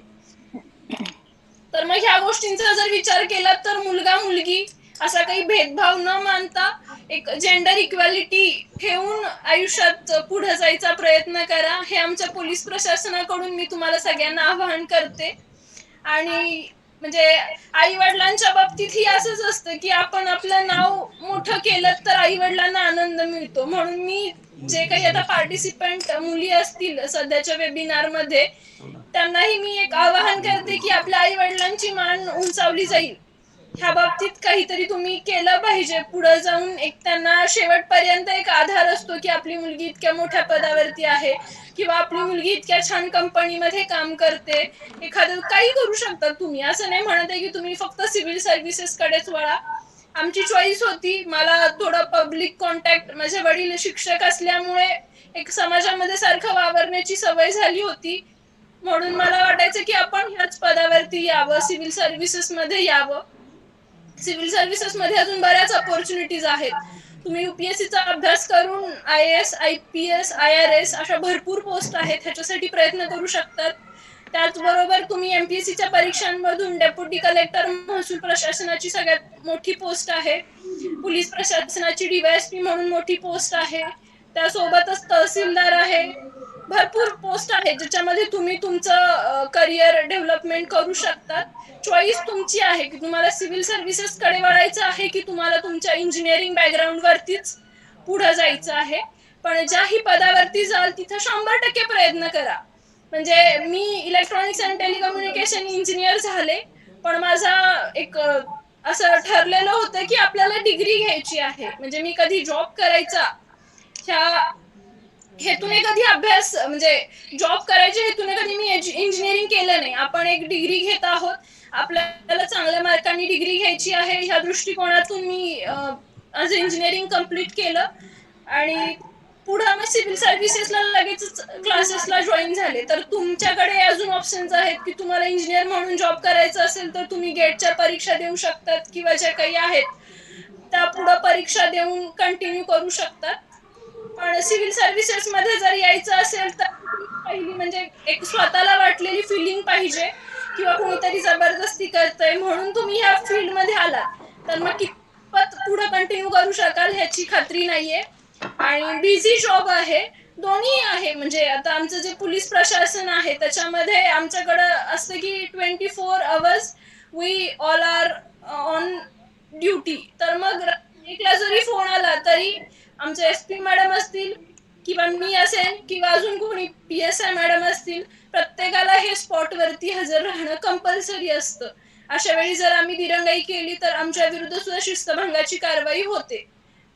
[SPEAKER 4] तर मग ह्या गोष्टींचा जर विचार केला तर मुलगा मुलगी असा काही भेदभाव न मानता एक जेंडर इक्वॅलिटी ठेवून आयुष्यात पुढे जायचा प्रयत्न करा, हे आमच्या पोलीस प्रशासनाकडून मी तुम्हाला सगळ्यांना आवाहन करते. आणि म्हणजे आई वडिलांच्या बाबतीतही असंच असतं की आपण आपलं नाव मोठं केलं तर आई वडिलांना आनंद मिळतो. म्हणून मी जे काही आता पार्टिसिपंट मुली असतील सध्याच्या वेबिनार मध्ये, त्यांनाही मी एक आवाहन करते की आपल्या आई वडिलांची मान उंचावली जाईल, ह्या बाबतीत काहीतरी तुम्ही केलं पाहिजे. पुढे जाऊन एक त्यांना शेवटपर्यंत एक आधार असतो की आपली मुलगी इतक्या मोठ्या पदावरती आहे किंवा आपली मुलगी इतक्या छान कंपनीमध्ये काम करते. एखादं काही करू शकता तुम्ही, असं नाही म्हणत आहे की तुम्ही फक्त सिव्हिल सर्व्हिसेस कडेच वळा. आमची चॉईस होती, मला थोडं पब्लिक कॉन्टॅक्ट, माझे वडील शिक्षक असल्यामुळे एक समाजामध्ये सारखं वावरण्याची सवय झाली होती, म्हणून मला वाटायचं की आपण ह्याच पदावरती यावं, सिव्हिल सर्व्हिसेस मध्ये यावं. सिव्हिल सर्व्हिसेस मध्ये अजून बऱ्याच अपॉर्च्युनिटीज आहेत. तुम्ही UPSC चा अभ्यास करून IAS, IPS, IRS अशा भरपूर पोस्ट आहेत, ह्याच्यासाठी प्रयत्न करू शकतात. त्याचबरोबर तुम्ही MPSC च्या परीक्षांमधून डेप्युटी कलेक्टर, महसूल प्रशासनाची सगळ्यात मोठी पोस्ट आहे, पोलीस प्रशासनाची DYSP म्हणून मोठी पोस्ट आहे, त्यासोबतच तहसीलदार आहे, भरपूर पोस्ट आहेत ज्याच्यामध्ये तुम्ही तुमचं करिअर डेव्हलपमेंट करू शकतात. चॉईस तुमची आहे की तुम्हाला सिव्हिल सर्व्हिसेस कडे वळायचं आहे की तुम्हाला तुमच्या इंजिनिअरिंग बॅकग्राऊंड वरतीच पुढे जायचं आहे. पण ज्याही पदावरती जाल तिथं 100% प्रयत्न करा. म्हणजे मी इलेक्ट्रॉनिक्स अँड टेलिकम्युनिकेशन इंजिनियर झाले, पण माझा एक असं ठरलेलं होतं की आपल्याला डिग्री घ्यायची आहे. म्हणजे मी कधी जॉब करायचा ह्या हेतूने कधी अभ्यास म्हणजे जॉब करायच्या हेतूने कधी मी इंजिनिअरिंग केलं नाही. आपण एक डिग्री घेत आहोत, आपल्याला चांगल्या मार्कांनी डिग्री घ्यायची आहे, ह्या दृष्टिकोनातून मी आज इंजिनिअरिंग कम्प्लीट केलं. आणि पुढे मी सिव्हिल सर्व्हिसेसला लगेच क्लासेसला जॉईन झाले. तर तुमच्याकडे अजून ऑप्शन्स आहेत की तुम्हाला इंजिनियर म्हणून जॉब करायचं असेल तर तुम्ही गेटच्या परीक्षा देऊ शकतात, किंवा ज्या काही आहेत त्या पुढे परीक्षा देऊन कंटिन्यू करू शकतात. पण सिव्हिल सर्व्हिसेस मध्ये जर यायचं असेल तर पहिली म्हणजे एक स्वतःला वाटलेली फिलिंग पाहिजे, किंवा कोणीतरी जबरदस्ती करतंय म्हणून तुम्ही ह्या फील्ड मध्ये आलात तर मग कितपत पुढे कंटिन्यू करू शकाल ह्याची खात्री नाहीये. आणि बिझी जॉब आहे, दोन्ही आहे. म्हणजे आता आमचं जे पोलीस प्रशासन आहे त्याच्यामध्ये आमच्याकडं असतं की 24 hours we all are on duty. तर मग एकला जरी फोन आला तरी आमचे SP मॅडम असतील किंवा मी असेल किंवा अजून कोणी PSI मॅडम असतील, प्रत्येकाला हे स्पॉट वरती हजर राहणं कंपल्सरी असतं. अशा वेळी जर आम्ही दिरंगाई केली तर आमच्या विरुद्ध सुद्धा शिस्तभंगाची कारवाई होते.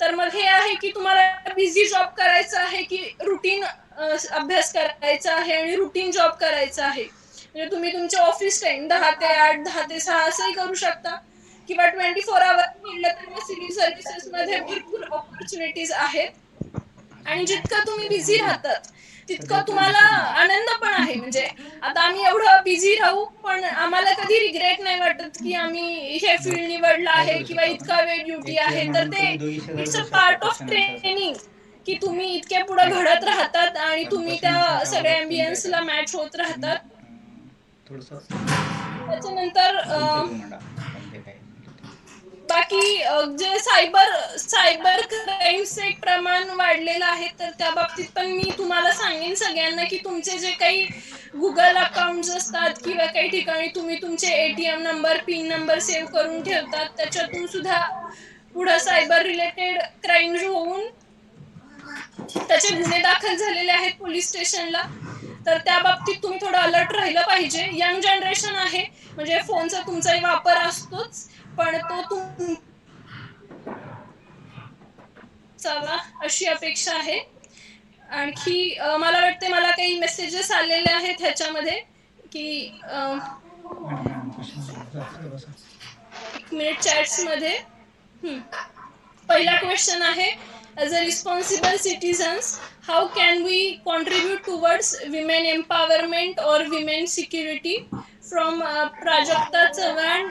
[SPEAKER 4] तर मग हे आहे की तुम्हाला बिझी जॉब करायचा आहे की रुटीन अभ्यास करायचा आहे आणि रुटीन जॉब करायचा आहे. म्हणजे तुम्ही तुमचे ऑफिस टाइम 10 ते 8, 10 ते 6 असंही करू शकता, किंवा 24 hours म्हटलं तर मग सिव्हिल सर्व्हिसेस मध्ये भरपूर ऑपॉर्च्युनिटीज आहेत. आणि जितकं तुम्ही बिझी राहतात तितकं तुम्हाला आनंद पण आहे. म्हणजे आता आम्ही एवढं बिझी राहू पण आम्हाला कधी रिग्रेट नाही वाटत की आम्ही हे फील्ड निवडलं आहे किंवा इतका वेळ ड्युटी आहे. तर ते it's a part of training की तुम्ही इतके पुढे घडत राहतात आणि तुम्ही त्या सगळ्या अँबियन्सला मॅच होत राहतात. त्याच्यानंतर बाकी जे सायबर क्राईमचे एक प्रमाण वाढलेलं आहे, तर त्या बाबतीत पण मी तुम्हाला सांगेन सगळ्यांना की तुमचे जे काही गुगल अकाउंट्स असतात किंवा काही ठिकाणी तुम्ही तुमचे ATM number, pin number save करून ठेवतात, त्याच्यातून सुद्धा पुढे सायबर रिलेटेड क्राईम्स होऊन त्याचे गुन्हे दाखल झालेले आहेत पोलीस स्टेशनला. तर त्या बाबतीत तुम्ही थोडं अलर्ट राहिलं पाहिजे. यंग जनरेशन आहे, म्हणजे फोनचा तुमचाही वापर असतोच, पण तो तुमचा अशी अपेक्षा आहे. आणखी मला वाटते मला काही मेसेजेस आलेले आहेत ह्याच्यामध्ये की एक मिनिट चॅट्स मध्ये. पहिला क्वेश्चन आहे, as a responsible citizens, how can we contribute towards women empowerment or women security? From Prajakta Chavan,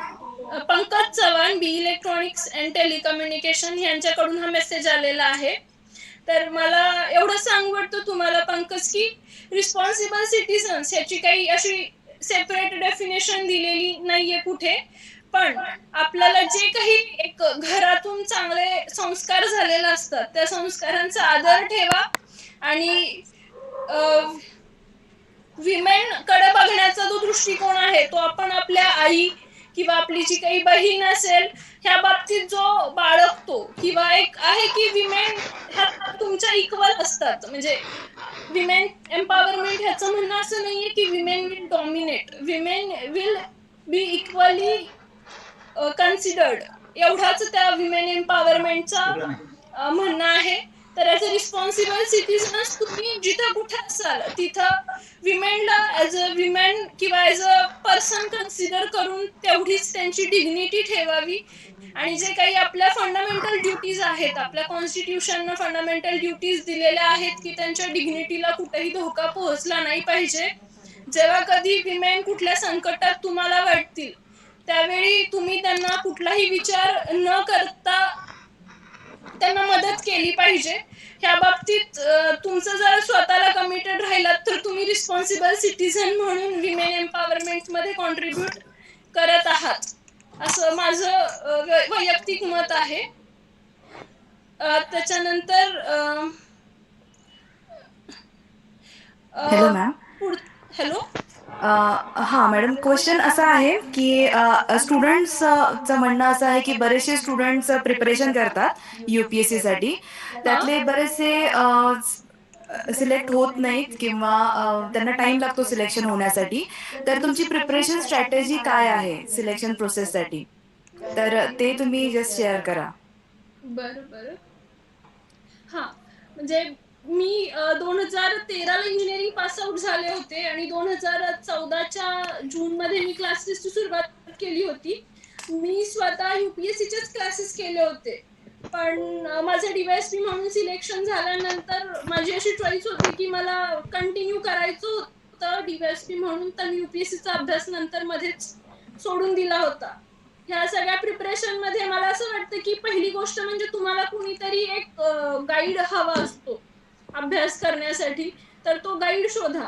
[SPEAKER 4] Pankaj Chavan, B electronics and telecommunication यांच्याकडून हा मेसेज आलेला आहे. तर मला एवढं सांगू वाटतं तुम्हाला पंकज की रिस्पॉन्सिबल सिटिझन्स ह्याची काही अशी सेपरेट डेफिनेशन दिलेली नाहीये कुठे, पण आपल्याला जे काही एक घरातून चांगले संस्कार झालेले असतात त्या संस्कारांचा आदर ठेवा आणि विमेन कडे बघण्याचा जो दृष्टिकोन आहे तो आपण आपल्या आई किंवा आपली जी काही बहीण असेल ह्या बाबतीत जो बाळगतो, किंवा एक आहे की विमेन ह्या तुमच्या इक्वल असतात. म्हणजे विमेन एम्पॉवरमेंट ह्याचं म्हणणं असं नाहीये की women will dominate, women will be equally considered, एवढाच त्या विमेन एम्पॉवरमेंटचा म्हणणं आहे. तर ॲज अ रिस्पॉन्सिबल सिटिझन्स तुम्ही जिथं कुठे असाल तिथं विमेनला ॲज अ विमेन किंवा ॲज अ पर्सन कन्सिडर करून तेवढीच त्यांची डिग्निटी ठेवावी. आणि जे काही आपल्या फंडामेंटल ड्युटीज आहेत, आपल्या कॉन्स्टिट्यूशननं फंडामेंटल ड्युटीज दिलेल्या आहेत की त्यांच्या डिग्निटीला कुठेही धोका पोहोचला नाही पाहिजे. जेव्हा कधी विमेन कुठल्या संकटात तुम्हाला वाटतील त्यावेळी तुम्ही त्यांना कुठलाही विचार न करता त्यांना मदत केली पाहिजे. ह्या बाबतीत तुमचं जर स्वतःला कमिटेड राहिलात तर तुम्ही रिस्पॉन्सिबल सिटिझन म्हणून विमेन एम्पॉवरमेंट मध्ये कॉन्ट्रीब्यूट करत आहात, असं माझं वैयक्तिक मत आहे. त्याच्यानंतर
[SPEAKER 5] हॅलो मॅम.
[SPEAKER 4] हॅलो.
[SPEAKER 5] हां मॅडम, क्वेश्चन असा आहे की स्टुडंट्सचं म्हणणं असं आहे की बरेचसे स्टुडंट्स प्रिपरेशन करतात UPSC साठी, त्यातले बरेचसे सिलेक्ट होत नाहीत किंवा त्यांना टाइम लागतो सिलेक्शन होण्यासाठी. तर तुमची प्रिपरेशन स्ट्रॅटेजी काय आहे सिलेक्शन प्रोसेससाठी, तर ते तुम्ही जस्ट शेअर करा.
[SPEAKER 4] बरं. हा, म्हणजे मी 2013ला इंजिनिअरिंग पास आउट झाले होते आणि 2014च्या जूनमध्ये मी क्लासेसची सुरुवात केली होती. मी स्वतः UPSCचेच क्लासेस केले होते, पण माझं DYSP म्हणून सिलेक्शन झाल्यानंतर माझी अशी चॉईस होती की मला कंटिन्यू करायचं होतं DYSP म्हणून, तर मी UPSCचा अभ्यास नंतर मध्येच सोडून दिला होता. ह्या सगळ्या प्रिपरेशन मध्ये मला असं वाटतं की पहिली गोष्ट म्हणजे तुम्हाला कुणीतरी एक गाईड हवा असतो अभ्यास करण्यासाठी, तर तो गाईड शोधा.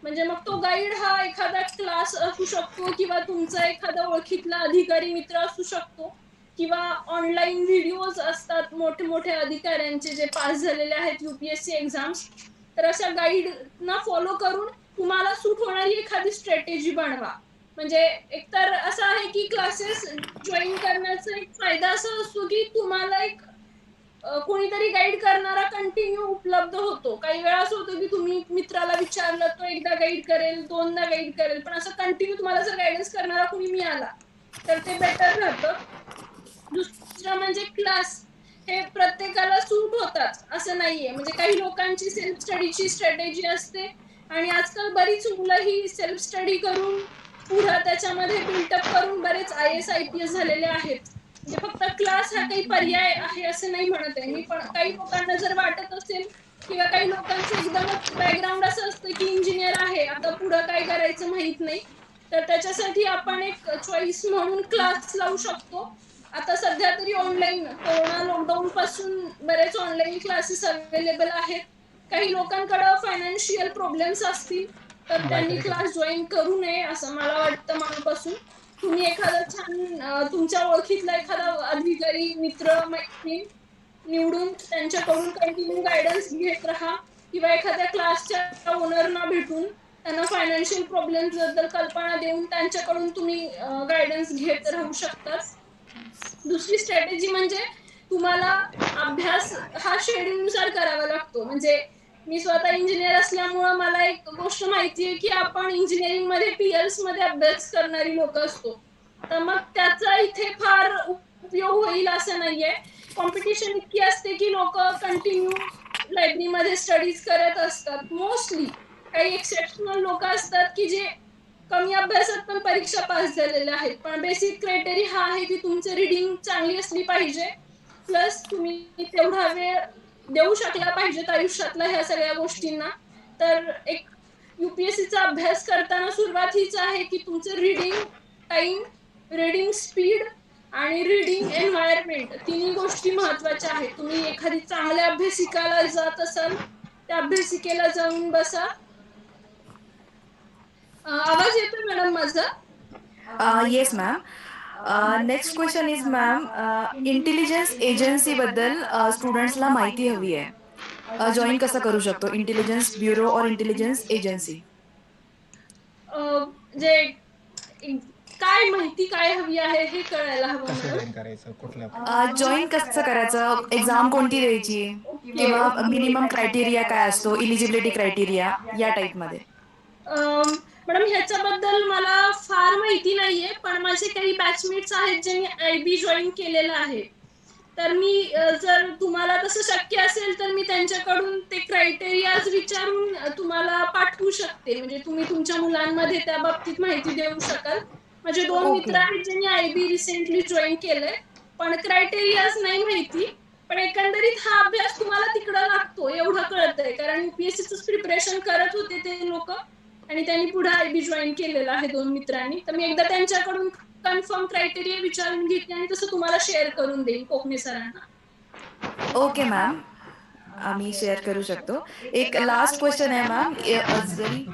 [SPEAKER 4] म्हणजे मग तो गाईड हा एखादा क्लास असू शकतो किंवा तुमचा एखादा ओळखीतला अधिकारी मित्र असू शकतो किंवा ऑनलाईन व्हिडिओज असतात मोठे अधिकाऱ्यांचे जे पास झालेले आहेत UPSC एक्झाम्स. तर अशा गाईडना फॉलो करून तुम्हाला सूट होणारी एखादी स्ट्रॅटेजी बनवा. म्हणजे एकतर असं आहे की क्लासेस जॉईन करण्याचा एक फायदा असा असतो की तुम्हाला एक कोणीतरी गाईड करणारा कंटिन्यू उपलब्ध होतो. काही वेळा असं होतं की तुम्ही मित्राला विचारलं तो एकदा गाईड करेल, दोनदा गाईड करेल, पण असं कंटिन्यू तुम्हाला जर गायडन्स करणारा कोणी मिळाला तर ते बेटर राहतं. दुसरं म्हणजे क्लास हे प्रत्येकाला सूट होतात असं नाहीये. म्हणजे काही लोकांची सेल्फ स्टडीची स्ट्रॅटेजी असते आणि आजकाल बरीच मुलं ही सेल्फ स्टडी करून पुढं त्याच्यामध्ये बिल्टअप करून बरेच IAS IPS झालेले आहेत. म्हणजे फक्त क्लास हा काही पर्याय आहे असं नाही म्हणत आहे मी, पण काही लोकांना जर वाटत असेल किंवा काही लोकांचं एकदमच बॅकग्राऊंड असं असतं की इंजिनियर आहे, आता पुढं काय करायचं माहित नाही, तर त्याच्यासाठी आपण एक चॉईस म्हणून क्लास लावू शकतो. आता सध्या तरी ऑनलाईन कोरोना लॉकडाऊन पासून बरेच ऑनलाईन क्लासेस अवेलेबल आहेत. काही लोकांकडे फायनान्शियल प्रॉब्लेम्स असतील तर त्यांनी क्लास जॉईन करू नये असं मला वाटतं मनापासून. तुम्ही एखादा छान तुमच्या ओळखीतला एखादा अधिकारी मित्र मैत्रीण निवडून त्यांच्याकडून कंटिन्यू गायडन्स घेत राहा किंवा एखाद्या क्लासच्या ओनरना भेटून त्यांना फायनान्शियल प्रॉब्लेम्स बद्दल कल्पना देऊन त्यांच्याकडून तुम्ही गायडन्स घेत राहू शकता. दुसरी स्ट्रॅटेजी म्हणजे तुम्हाला अभ्यास हा शेड्यूलनुसार करावा लागतो. म्हणजे मी स्वतः इंजिनियर असल्यामुळं मला एक गोष्ट माहिती आहे की आपण इंजिनिअरिंग मध्ये पीएल्स मध्ये अभ्यास करणारी लोक असतो. तर मग त्याचा इथे फार उपयोग होईल असं नाहीये. कॉम्पिटिशन इतकी असते की लोक कंटिन्यू लायब्ररीमध्ये स्टडीज करत असतात. मोस्टली काही एक्सेप्शनल लोक असतात की जे कमी अभ्यासात पण परीक्षा पास झालेल्या आहेत. पण बेसिक क्रायटेरिया हा आहे की तुमचं रिडिंग चांगली असली पाहिजे, प्लस तुम्ही तेवढा वेळ देऊ शकला पाहिजेत आयुष्यातल्या ह्या सगळ्या गोष्टींना. तर एक युपीएससीचा अभ्यास करताना सुरुवात हीच आहे की तुमचं रिडिंग टाइम, रिडिंग स्पीड आणि रिडिंग एन्व्हायरमेंट तिन्ही गोष्टी महत्वाच्या आहेत. तुम्ही एखादी चांगल्या अभ्यासिकाला जात असाल, त्या अभ्यासिकेला जाऊन बसा. आवाज येतो मॅडम माझा?
[SPEAKER 5] Yes ma'am. Next question is ma'am, intelligence agency बद्दल स्टुडंट्सला माहिती हवी आहे. जॉईन कसं करू शकतो इंटेलिजन्स ब्युरो और इंटेलिजन्स एजन्सी?
[SPEAKER 4] जे काय माहिती काय हवी आहे हे कळायला हवं
[SPEAKER 3] कसं
[SPEAKER 4] मला.
[SPEAKER 3] जॉईन करायचं, कुठल्या
[SPEAKER 5] जॉईन कसं करायचं, एक्झाम कोणती द्यायची, किंवा मिनिमम क्रायटेरिया काय असतो, इलिजिबिलिटी क्रायटेरिया या टाईपमध्ये?
[SPEAKER 4] मॅडम ह्याच्याबद्दल मला फार माहिती नाहीये, पण माझे काही बॅचमेट्स आहेत ज्यांनी आयबी जॉईन केलेलं आहे. तर मी जर तुम्हाला तसं शक्य असेल तर मी त्यांच्याकडून ते क्रायटेरियाज विचारून तुम्हाला पाठवू शकते. म्हणजे तुम्ही तुमच्या मुलांमध्ये त्या बाबतीत माहिती देऊ शकाल. माझे 2 मित्र आहेत ज्यांनी आयबी रिसेंटली जॉईन केलंय, पण क्रायटेरियाज नाही माहिती. पण एकंदरीत हा अभ्यास तुम्हाला तिकडं लागतो एवढं कळतंय, कारण युपीएससीच प्रिपरेशन करत होते ते लोक आणि त्यांनी पुढे आयबी जॉईन केलेलं आहे 2 मित्रांनी. तर मी एकदा त्यांच्याकडून कन्फर्म क्रायटेरिया विचारून घेतली आणि तसं तुम्हाला शेअर करून देईन कोकणे सरांना.
[SPEAKER 5] ओके मॅम, आम्ही शेअर करू शकतो. एक लास्ट क्वेश्चन आहे मॅम. जरी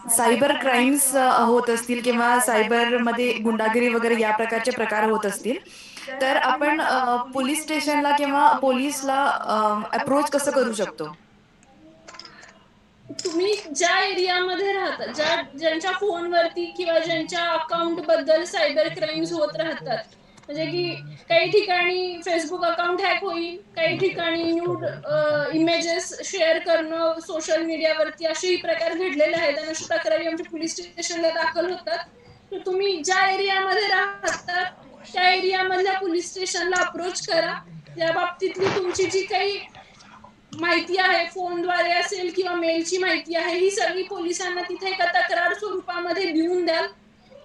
[SPEAKER 5] सायबर क्राईम्स होत असतील किंवा सायबरमध्ये गुंडागिरी वगैरे या प्रकारचे प्रकार होत असतील, तर आपण पोलीस स्टेशनला किंवा पोलीसला अप्रोच कसं करू शकतो?
[SPEAKER 4] तुम्ही ज्या एरियामध्ये राहता, ज्यांच्या फोनवरती किंवा ज्यांच्या अकाउंट बद्दल सायबर क्राईम्स होत राहतात, म्हणजे की काही ठिकाणी फेसबुक अकाउंट हॅक होईल, काही ठिकाणी न्यूड इमेजेस शेअर करणं सोशल मीडियावरती, असेही प्रकार घडलेले आहेत आणि अशा तक्रारी आमच्या पोलीस स्टेशनला दाखल होतात. तर तुम्ही ज्या एरियामध्ये राहतात त्या एरियामधल्या पोलीस स्टेशनला अप्रोच करा. या बाबतीतली तुमची जी काही माहिती आहे, फोनद्वारे असेल किंवा मेलची माहिती आहे, ही सगळी पोलिसांना तिथे एका तक्रार स्वरूपामध्ये देऊन द्याल.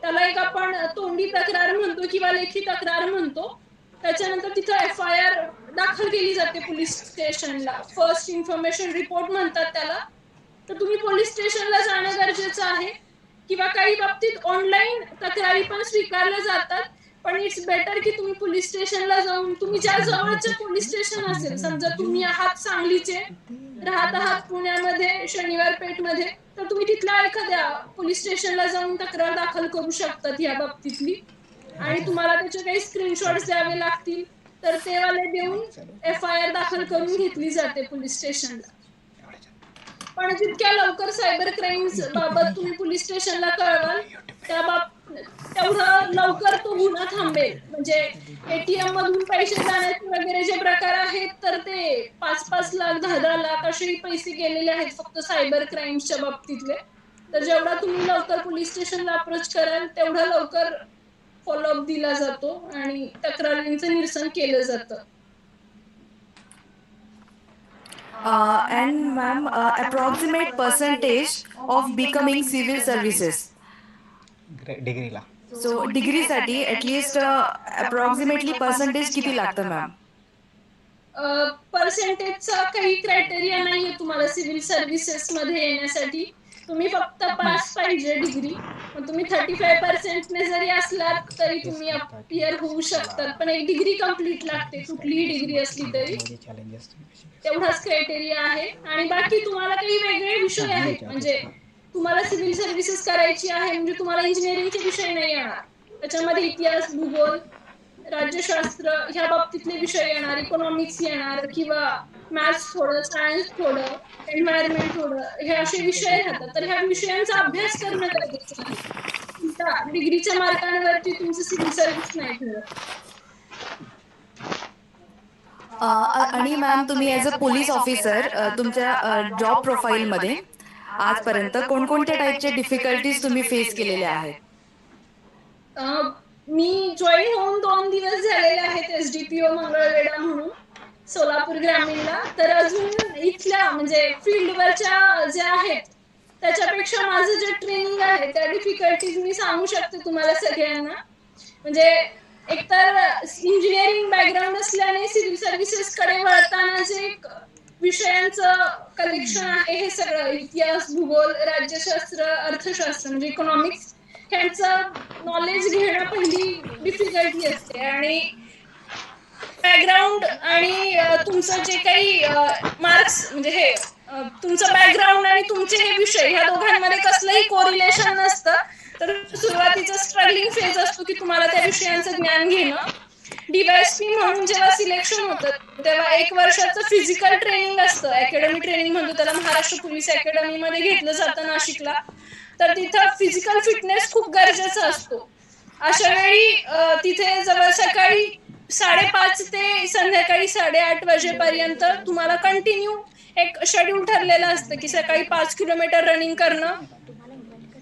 [SPEAKER 4] त्याला एक आपण तोंडी तक्रार म्हणतो किंवा लेखी तक्रार म्हणतो. त्याच्यानंतर तिथं FIR दाखल केली जाते पोलीस स्टेशनला. फर्स्ट इन्फॉर्मेशन रिपोर्ट म्हणतात त्याला. तर तुम्ही पोलीस स्टेशनला जाणं गरजेचं आहे. किंवा काही बाबतीत ऑनलाईन तक्रारी पण स्वीकारल्या जातात, पण इट्स बेटर की तुम्ही पोलीस स्टेशनला जाऊन, तुम्ही ज्या जवळचे पोलीस स्टेशन असेल, समजा तुम्ही आहात सांगलीचे, राहत आहात पुण्यामध्ये शनिवार पेठमध्ये, तर तुम्ही तिथल्या एखाद्या पोलीस स्टेशनला जाऊन तक्रार दाखल करू शकतात या बाबतीतली. आणि तुम्हाला त्याचे काही स्क्रीनशॉट्स द्यावे लागतील तर ते वाले देऊन FIR दाखल करून घेतली जाते पोलीस स्टेशनला. पण जितक्या लवकर सायबर क्राईम्स बाबत तुम्ही पोलीस स्टेशनला कळवाल तेवढं लवकर तो गुन्हा थांबेल. म्हणजे ATM मधून पैसे जाण्याचे वगैरे जे प्रकार आहेत, तर ते 5-5 लाख 10-10 लाख असेही पैसे गेलेले आहेत फक्त सायबर क्राईम्सच्या बाबतीतले. तर जेवढा तुम्ही लवकर पोलीस स्टेशनला अप्रोच कराल तेवढा लवकर फॉलोअप दिला जातो आणि तक्रारींचं निरसन केलं जातं.
[SPEAKER 5] And ma'am, approximate percentage of becoming civil services.
[SPEAKER 3] डिग्रीला
[SPEAKER 5] सो डिग्रीसाठी ॲटलिस्ट अप्रॉक्सिमेटली पर्सेंटेज किती लागतं मॅम?
[SPEAKER 4] पर्सेंटेजचा काही क्रायटेरिया नाहीये तुम्हाला सिव्हिल सर्व्हिसेस मध्ये येण्यासाठी. तुम्ही फक्त पास पाहिजे डिग्री. मग तुम्ही 35% ने जरी असलात तरी तुम्ही अपियर होऊ शकतात, पण एक डिग्री कंप्लीट लागते कुठलीही डिग्री असली तरी. तेवढाच क्रायटेरिया आहे. आणि बाकी तुम्हाला काही वेगळे विषय आहेत, म्हणजे तुम्हाला सिव्हिल सर्व्हिसेस करायची आहे म्हणजे तुम्हाला इंजिनिअरिंगचे विषय नाही येणार. त्याच्यामध्ये इतिहास, भूगोल, राज्यशास्त्र ह्या बाबतीतले विषय येणार, इकॉनॉमिक्स येणार किंवा मॅथ्स थोडं, सायन्स थोडं, एन्व्हायरमेंट थोडं, हे असे विषय राहतात. तर ह्या विषयांचा अभ्यास करणं गरजेचं आहे. डिग्रीच्या मार्कांवरती तुमचं सिव्हिल सर्व्हिस नाही ठरत.
[SPEAKER 5] आणि मॅम तुम्ही ॲज अ पोलीस ऑफिसर तुमच्या जॉब प्रोफाईलमध्ये आजपर्यंत कोणकोणत्या टाईपचे डिफिकल्टीज तुम्ही फेस केलेल्या आहेत?
[SPEAKER 4] मी जॉईन होऊन 2 दिवस झालेले आहेत SDPO मंगळवेढा म्हणून सोलापूर ग्रामीणला. तर अजून इथल्या म्हणजे फील्डवरच्या ज्या आहेत त्याच्यापेक्षा माझं जे ट्रेनिंग आहे त्या डिफिकल्टीज मी सांगू शकते तुम्हाला सगळ्यांना. म्हणजे एकतर इंजिनिअरिंग बॅकग्राऊंड असल्याने सिव्हिल सर्व्हिसेस कडे वळताना जे विषयांचं कलेक्शन आहे हे सगळं इतिहास, भूगोल, राज्यशास्त्र, अर्थशास्त्र म्हणजे इकॉनॉमिक्स ह्यांचं नॉलेज घेणं पहिली डिफिकल्टी असते. आणि बॅकग्राऊंड आणि तुमचं जे काही मार्क्स म्हणजे हे तुमचं बॅकग्राऊंड आणि तुमचे हे विषय ह्या दोघांमध्ये कसलंही कोरिलेशन नसतं. तर सुरुवातीचा स्ट्रगलिंग फेज असतो की तुम्हाला त्या विषयांचं ज्ञान घेणं. DYSP म्हणून जेव्हा सिलेक्शन होतं तेव्हा 1 वर्षाचं फिजिकल ट्रेनिंग असतं, अकॅडमी ट्रेनिंग म्हणतो त्याला. महाराष्ट्र पोलीस अकॅडमीमध्ये घेतलं जातं नाशिकला. तर तिथं फिजिकल फिटनेस खूप गरजेचा असतो. अशा वेळी तिथे जवळ सकाळी 5:30 ते संध्याकाळी 8:30 वाजेपर्यंत तुम्हाला कंटिन्यू एक शेड्यूल ठरलेलं असतं की सकाळी 5 किलोमीटर रनिंग करणं,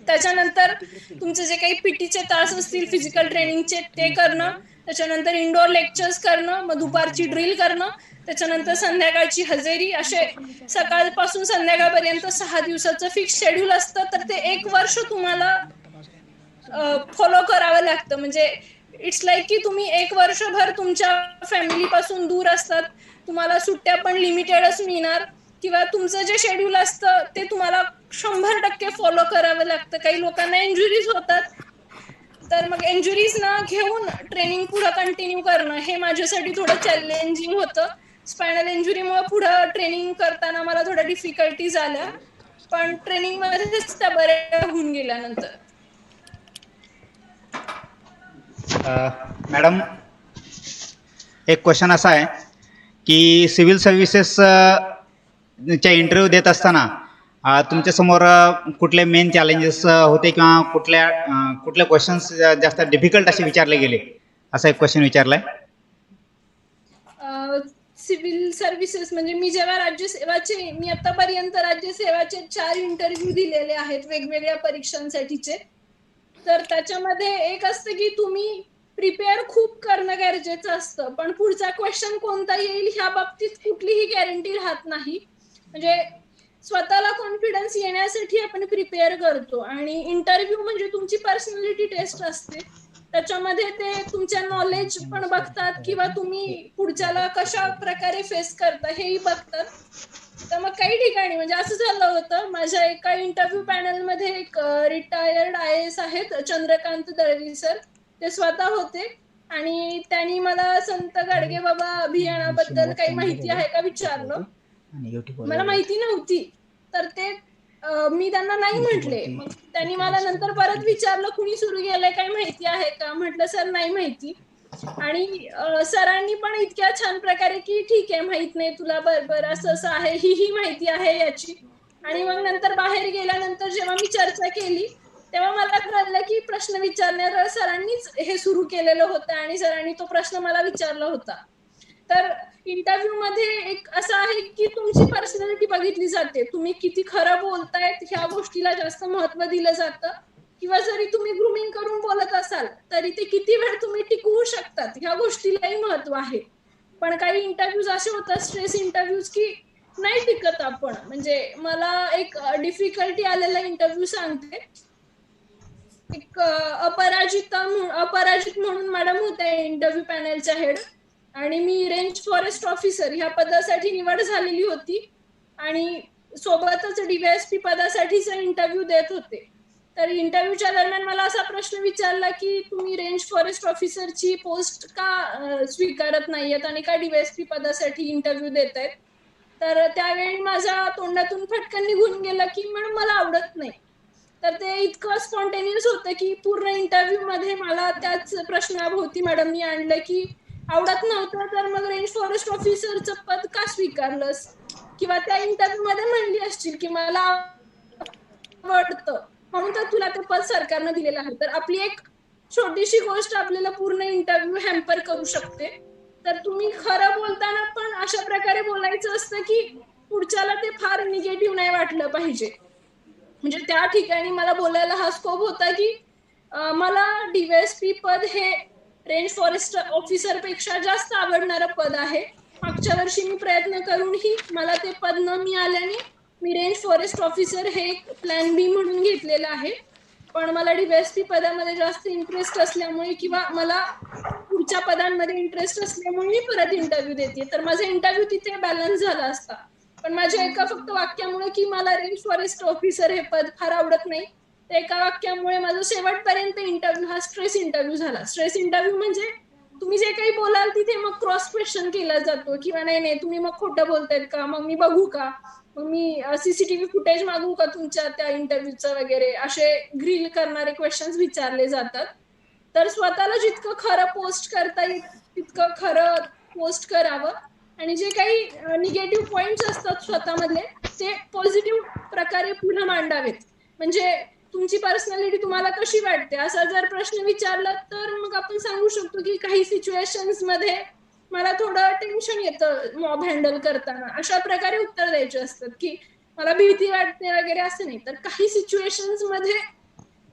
[SPEAKER 4] त्याच्यानंतर तुमचे जे काही पीटीचे तास असतील फिजिकल ट्रेनिंगचे ते करणं, त्याच्यानंतर इंडोर लेक्चर्स करणं, मग दुपारची ड्रिल करणं, त्याच्यानंतर संध्याकाळची हजेरी. असे सकाळपासून संध्याकाळपर्यंत 6 दिवसाचं फिक्स शेड्यूल असतं. तर ते 1 वर्ष तुम्हाला फॉलो करावं लागतं. म्हणजे इट्स लाईक की तुम्ही 1 वर्षभर तुमच्या फॅमिलीपासून दूर असतात, तुम्हाला सुट्ट्या पण लिमिटेडच मिळणार, किंवा तुमचं जे शेड्यूल असतं ते तुम्हाला 100% फॉलो करावं लागतं. काही लोकांना इंजुरीज होतात, तर मग इंजुरीज ना घेऊन ट्रेनिंग पुढं कंटिन्यू करणं हे माझ्यासाठी थोडं चॅलेंजिंग होतं. स्पायनल इंजुरीमुळे पुढं ट्रेनिंग करताना मला थोड्या डिफिकल्टीज आल्या, पण ट्रेनिंगमध्येच त्या बऱ्या होऊन गेल्यानंतर.
[SPEAKER 3] मॅडम, एक क्वेश्चन असा आहे की सिव्हिल सर्व्हिसेस च्या इंटरव्ह्यू देत असताना तुमच्यासमोर कुठले मेन चॅलेंजेस होते किंवा कुठले क्वेश्चन्स जास्त डिफिकल्ट असे विचारले गेले, असा एक क्वेश्चन विचारलाय.
[SPEAKER 4] सिव्हिल सर्व्हिसेस म्हणजे मी आतापर्यंत राज्यसेवाचे 4 इंटरव्ह्यू दिलेले आहेत वेगवेगळ्या परीक्षांसाठीचे. तर त्याच्यामध्ये एक असतं की तुम्ही प्रिपेअर खूप करणं गरजेचं असतं, पण पुढचा क्वेश्चन कोणता येईल ह्या बाबतीत कुठलीही गॅरंटी राहत नाही. म्हणजे स्वतःला कॉन्फिडन्स येण्यासाठी आपण प्रिपेअर करतो. आणि इंटरव्ह्यू म्हणजे तुमची पर्सनॅलिटी टेस्ट असते, त्याच्यामध्ये ते तुमच्या नॉलेज पण बघतात किंवा तुम्ही पुढच्याला कशा प्रकारे फेस करता हेही बघतात. तर मग काही ठिकाणी म्हणजे असं झालं होतं, माझ्या एका इंटरव्ह्यू पॅनलमध्ये एक रिटायर्ड IAS आहेत चंद्रकांत दळवी सर, ते स्वतः होते. आणि त्यांनी मला संत गाडगेबाबा अभियानाबद्दल काही माहिती आहे का विचारलं. मला माहिती नव्हती, तर ते मी त्यांना नाही म्हटले. मग त्यांनी मला नंतर परत विचारलं कुणी सुरू केलंय, काही माहिती आहे का. म्हटलं सर नाही माहिती. आणि सरांनी पण इतक्या छान प्रकारे की ठीक आहे माहित नाही तुला, बरोबर असं असं आहे, ही माहिती आहे याची. आणि मग नंतर बाहेर गेल्यानंतर जेव्हा मी चर्चा केली तेव्हा मला कळलं की प्रश्न विचारणाऱ्या सरांनीच हे सुरू केलेलं होतं आणि सरांनी तो प्रश्न मला विचारला होता. तर इंटरव्ह्यू मध्ये एक असं आहे की तुमची पर्सनॅलिटी बघितली जाते, तुम्ही किती खरं बोलतायत ह्या गोष्टीला जास्त महत्व दिलं जातं. किंवा जरी तुम्ही ग्रूमिंग करून बोलत असाल तरी ते किती वेळ तुम्ही टिकवू शकतात ह्या गोष्टीलाही महत्व आहे. पण काही इंटरव्ह्यूज असे होतात, स्ट्रेस इंटरव्ह्यूज, की नाही टिकत आपण. म्हणजे मला एक डिफिकल्टी आलेला इंटरव्ह्यू सांगते. एक अपराजित म्हणून मॅडम होत्या इंटरव्ह्यू पॅनलच्या हेड, आणि मी रेंज फॉरेस्ट ऑफिसर ह्या पदासाठी निवड झालेली होती. आणि सोबतच DYSP पदासाठीचा इंटरव्ह्यू देत होते. तर इंटरव्ह्यूच्या दरम्यान मला असा प्रश्न विचारला की तुम्ही रेंज फॉरेस्ट ऑफिसरची पोस्ट का स्वीकारत नाहीयेत आणि का DYSP पदासाठी इंटरव्ह्यू देत आहेत. तर त्यावेळी माझ्या तोंडातून फटकन निघून गेलं की मॅडम मला आवडत नाही. तर ते इतकं स्पॉन्टेनियस होतं की पूर्ण इंटरव्ह्यू मध्ये मला त्याच प्रश्नाभोवती मॅडमनी आणलं की आवडत नव्हतं तर मग रेंज फॉरेस्ट ऑफिसरचं पद का स्वीकारलंस. किंवा त्या इंटरव्ह्यू मध्ये म्हणली असतील की मला आवडतं म्हणून तर तुला ते पद सरकारनं दिलेलं आहे. तर आपली एक छोटीशी गोष्ट आपल्याला पूर्ण इंटरव्ह्यू हॅम्पर करू शकते. तर तुम्ही खरं बोलताना पण अशा प्रकारे बोलायचं असतं की पुढच्याला ते फार निगेटिव्ह नाही वाटलं पाहिजे. म्हणजे त्या ठिकाणी मला बोलायला हा स्कोप होता की मला DYSP पद हे रेंज फॉरेस्ट ऑफिसर पेक्षा जास्त आवडणारं पद आहे. मागच्या वर्षी मी प्रयत्न करूनही मला ते पद न मिळाल्याने मी रेंज फॉरेस्ट ऑफिसर हे प्लॅन बी म्हणून घेतलेलं आहे. पण मला DYSP पदामध्ये जास्त इंटरेस्ट असल्यामुळे किंवा मला पुढच्या पदांमध्ये इंटरेस्ट असल्यामुळे मी परत इंटरव्ह्यू देते. तर माझा इंटरव्ह्यू तिथे बॅलन्स झाला असता. पण माझ्या एका फक्त वाक्यामुळे की मला रेंज फॉरेस्ट ऑफिसर हे पद फार आवडत नाही, त्या एका वाक्यामुळे माझा शेवटपर्यंत इंटरव्ह्यू हा स्ट्रेस इंटरव्ह्यू झाला. स्ट्रेस इंटरव्ह्यू म्हणजे तुम्ही जे काही बोलाल तिथे मग क्रॉस क्वेश्चन केला जातो किंवा नाही तुम्ही मग खोटं बोलतायत का, मग मी बघू का, मग मी CCTV फुटेज मागू का तुमच्या त्या इंटरव्ह्यूचं वगैरे, असे ग्रिल करणारे क्वेश्चन्स विचारले जातात. तर स्वतःला जितकं खरं पोस्ट करता येईल तितकं खरं पोस्ट करावं आणि जे काही निगेटिव्ह पॉइंट्स असतात स्वतःमधले ते पॉझिटिव्ह प्रकारे पुढे मांडावेत. म्हणजे तुमची पर्सनॅलिटी तुम्हाला कशी वाटते असा जर प्रश्न विचारला तर मग आपण सांगू शकतो की काही सिच्युएशन्स मध्ये मला थोडं टेन्शन येतं मॉब हँडल करताना, अशा प्रकारे उत्तर द्यायचे असतात की मला भीती वाटते वगैरे असं नाही, तर काही सिच्युएशन्स मध्ये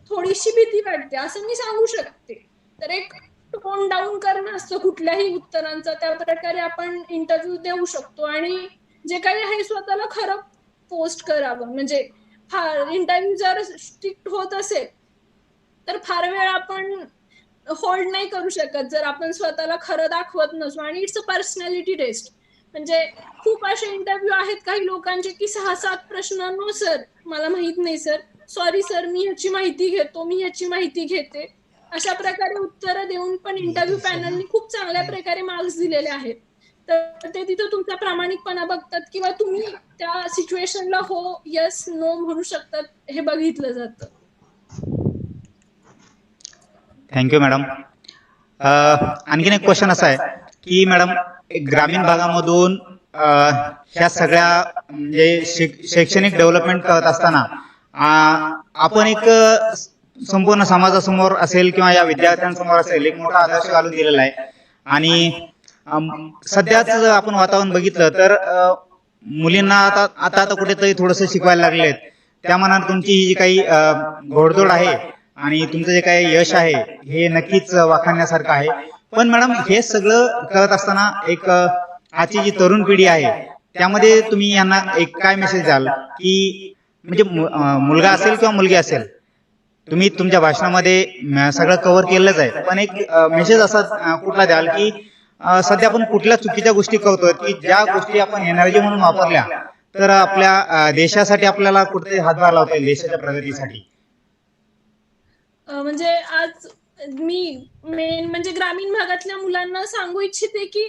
[SPEAKER 4] थोडीशी भीती वाटते असं मी सांगू शकते. तर एक टोन डाऊन करणं असतं कुठल्याही उत्तरांचा, त्या प्रकारे आपण इंटरव्ह्यू देऊ शकतो आणि जे काही आहे स्वतःला खरं पोस्ट करावं. म्हणजे फार इंटरव्ह्यू जर स्ट्रिक्ट होत असेल तर फार वेळ आपण होल्ड नाही करू शकत जर आपण स्वतःला खरं दाखवत नसू. आणि इट्स अ पर्सनॅलिटी टेस्ट. म्हणजे खूप असे इंटरव्ह्यू आहेत काही लोकांचे की 6-7 प्रश्न, नो सर मला माहित नाही सर, सॉरी सर मी ह्याची माहिती घेतो, मी ह्याची माहिती घेते, अशा प्रकारे उत्तरं देऊन पण इंटरव्ह्यू पॅनलनी खूप चांगल्या प्रकारे मार्क्स दिलेले आहेत. तर ते तिथं तुमचा प्रामाणिकपणा बघतात किंवा तुम्ही त्या सिच्युएशनला हो यस नो म्हणू शकतात हे बघितलं जातं.
[SPEAKER 3] Thank you madam. आणखीन एक क्वेश्चन असा आहे की मॅडम ग्रामीण भागामधून ह्या सगळ्या म्हणजे शैक्षणिक डेव्हलपमेंट करत असताना आपण एक संपूर्ण समाजासमोर असेल किंवा या विद्यार्थ्यांसमोर असेल एक मोठा आदर्श घालून दिलेला आहे. आणि सध्याच आपण वातावरण बघितलं तर मुलींना आता आता आता कुठेतरी थोडंसं शिकवायला लागलेत. त्या मनात तुमची ही जी काही घोडदौड आहे आणि तुमचं जे काही यश आहे हे नक्कीच वाखाणण्यासारखं आहे. पण मॅडम हे सगळं करत असताना एक आजची जी तरुण पिढी आहे त्यामध्ये तुम्ही यांना एक काय मेसेज द्याल की म्हणजे मुलगा असेल किंवा मुलगी असेल, तुम्ही तुमच्या भाषणामध्ये सगळं कव्हर केलंच आहे, पण एक मेसेज असा कुठला द्याल की सध्या आपण कुठल्या चुकीच्या गोष्टी करतोय की ज्या गोष्टी आपण एनर्जी म्हणून वापरल्या तर आपल्या देशासाठी आपल्याला कुठेतरी हातभार लावता येईल देशाच्या प्रगतीसाठी?
[SPEAKER 4] म्हणजे आज मी मेन म्हणजे ग्रामीण भागातल्या मुलांना सांगू इच्छिते की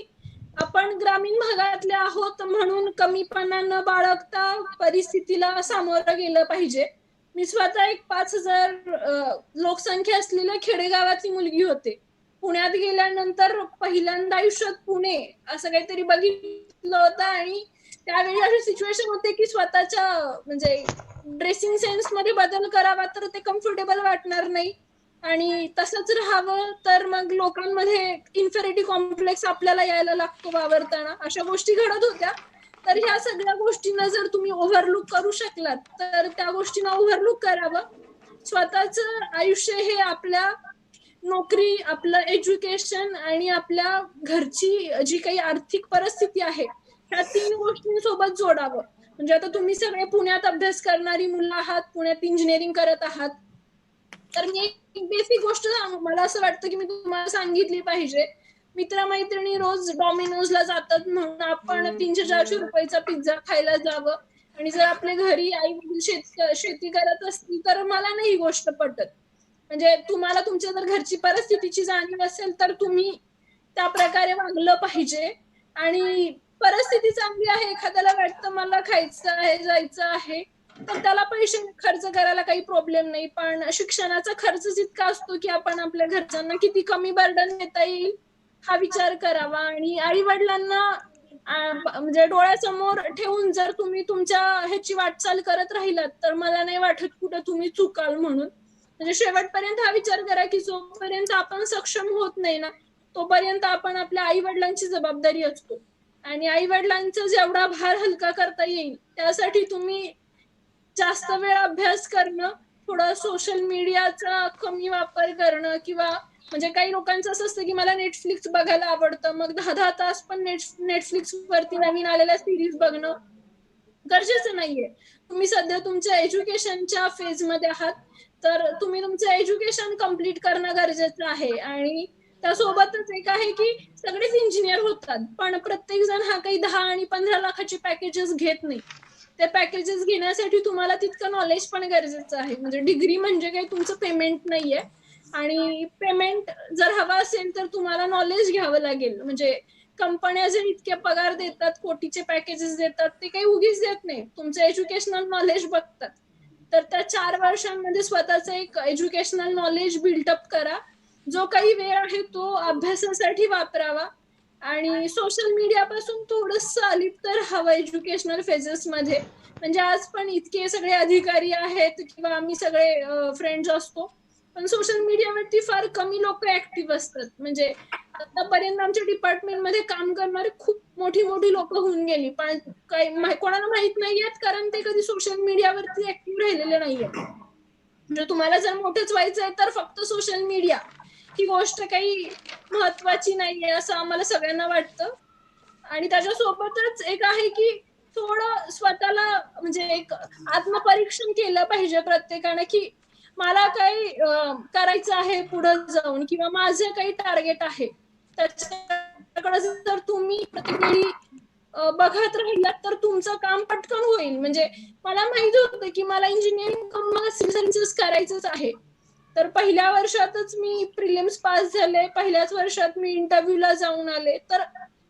[SPEAKER 4] आपण ग्रामीण भागातले आहोत म्हणून कमीपणा न बाळगता परिस्थितीला सामोरं गेलं पाहिजे. मी स्वतः एक 5,000 लोकसंख्या असलेल्या खेडेगावातली मुलगी होते. पुण्यात गेल्यानंतर पहिल्यांदा आयुष्यात पुणे असं काहीतरी बघितलं होतं आणि त्यावेळी अशी सिच्युएशन होते की स्वतःच्या म्हणजे ड्रेसिंग सेन्स मध्ये बदल करावा तर ते कम्फर्टेबल वाटणार नाही आणि तसंच राहावं तर मग लोकांमध्ये इन्फेरिटी कॉम्प्लेक्स आपल्याला यायला लागतो वावरताना, अशा गोष्टी घडत होत्या. तर ह्या सगळ्या गोष्टींना जर तुम्ही ओव्हरलुक करू शकलात तर त्या गोष्टींना ओव्हरलुक करावं. स्वतःचं आयुष्य हे आपल्या नोकरी, आपलं एज्युकेशन आणि आपल्या घरची जी काही आर्थिक परिस्थिती आहे ह्या 3 गोष्टींसोबत जोडावं. म्हणजे आता तुम्ही सगळे पुण्यात अभ्यास करणारी मुलं आहात, पुण्यात इंजिनिअरिंग करत आहात, तर मी एक बेसिक गोष्ट मला असं वाटतं की मी तुम्हाला सांगितली पाहिजे. मित्रमैत्रिणी रोज डॉमिनोजला जातात म्हणून आपण 300-400 रुपयाचा पिझ्झा खायला जावं आणि जर आपल्या घरी आई वडील शेती करत असतील तर मला नाही ही गोष्ट पटत. म्हणजे तुम्हाला तुमच्या जर घरची परिस्थितीची जाणीव असेल तर तुम्ही त्या प्रकारे वागलं पाहिजे. आणि परिस्थिती चांगली आहे, एखाद्याला वाटतं मला खायचं आहे, जायचं आहे, तर त्याला पैसे खर्च करायला काही प्रॉब्लेम नाही. पण शिक्षणाचा खर्च जितका असतो की आपण आपल्या घरच्यांना किती कमी बर्डन देता येईल हा विचार करावा. आणि आई वडिलांना म्हणजे डोळ्यासमोर ठेवून जर तुम्ही तुमच्या ह्याची वाटचाल करत राहिलात तर मला नाही वाटत कुठं तुम्ही चुकाल म्हणून. म्हणजे शेवटपर्यंत हा विचार करा की जोपर्यंत आपण सक्षम होत नाही ना तोपर्यंत आपण आपल्या आई वडिलांची जबाबदारी असतो आणि आई वडिलांचा जेवढा भार हलका करता येईल त्यासाठी तुम्ही जास्त वेळ अभ्यास करणं, थोडं सोशल मीडियाचा कमी वापर करणं, किंवा म्हणजे काही लोकांचं असं असतं की मला नेटफ्लिक्स बघायला आवडतं, मग 10-10 तास पण नेटफ्लिक्स वरती नवीन आलेल्या सिरीज बघणं गरजेचं नाहीये. तुम्ही सध्या तुमच्या एज्युकेशनच्या फेजमध्ये आहात, तर तुम्ही तुमचं एज्युकेशन कम्प्लीट करणं गरजेचं आहे. आणि त्यासोबतच एक आहे की सगळेच इंजिनियर होतात, पण प्रत्येक जण हा काही 10 आणि 15 लाखाची पॅकेजेस घेत नाही. ते पॅकेजेस घेण्यासाठी तुम्हाला तितकं नॉलेज पण गरजेचं आहे. म्हणजे डिग्री म्हणजे काही तुमचं पेमेंट नाहीये, आणि पेमेंट जर हवा असेल तर तुम्हाला नॉलेज घ्यावं लागेल. म्हणजे कंपन्या जे इतके पगार देतात, कोटीचे पॅकेजेस देतात, ते काही उगीच देत नाही, तुमचं एज्युकेशनल नॉलेज बघतात. तर त्या 4 वर्षांमध्ये स्वतःचं एक एज्युकेशनल नॉलेज बिल्डअप करा. जो काही वेळ आहे तो अभ्यासासाठी वापरावा आणि सोशल मीडियापासून थोडंसं अलिप्त राहावं एज्युकेशनल फेजेस मध्ये. म्हणजे आज पण इतके सगळे अधिकारी आहेत किंवा आम्ही सगळे फ्रेंड्स असतो, पण सोशल मीडियावरती फार कमी लोक ऍक्टिव्ह असतात. म्हणजे आतापर्यंत आमच्या डिपार्टमेंटमध्ये काम करणारे खूप मोठी मोठी लोक होऊन गेली, पण काही कोणाला माहित नाहीयेत, कारण ते कधी सोशल मीडियावरती ऍक्टिव्ह राहिलेले नाहीयेत. म्हणजे तुम्हाला जर मोठंच व्हायचंय तर फक्त सोशल मीडिया ही गोष्ट काही महत्वाची नाहीये असं आम्हाला सगळ्यांना वाटतं. आणि त्याच्यासोबतच एक आहे की थोडं स्वतःला म्हणजे एक आत्मपरीक्षण केलं पाहिजे प्रत्येकानं, की मला काही करायचं आहे पुढे जाऊन, किंवा माझं काही टार्गेट आहे. त्याच्याकडे जर तुम्ही प्रत्येक वेळी बघत राहिलात तर तुमचं काम पटकन होईल. म्हणजे मला माहित होतं की मला इंजिनिअरिंग करून मला सिव्हिल सर्व्हिसेस करायचंच आहे, तर पहिल्या वर्षातच मी प्रिलिम्स पास झाले, पहिल्याच वर्षात मी इंटरव्ह्यूला जाऊन आले. तर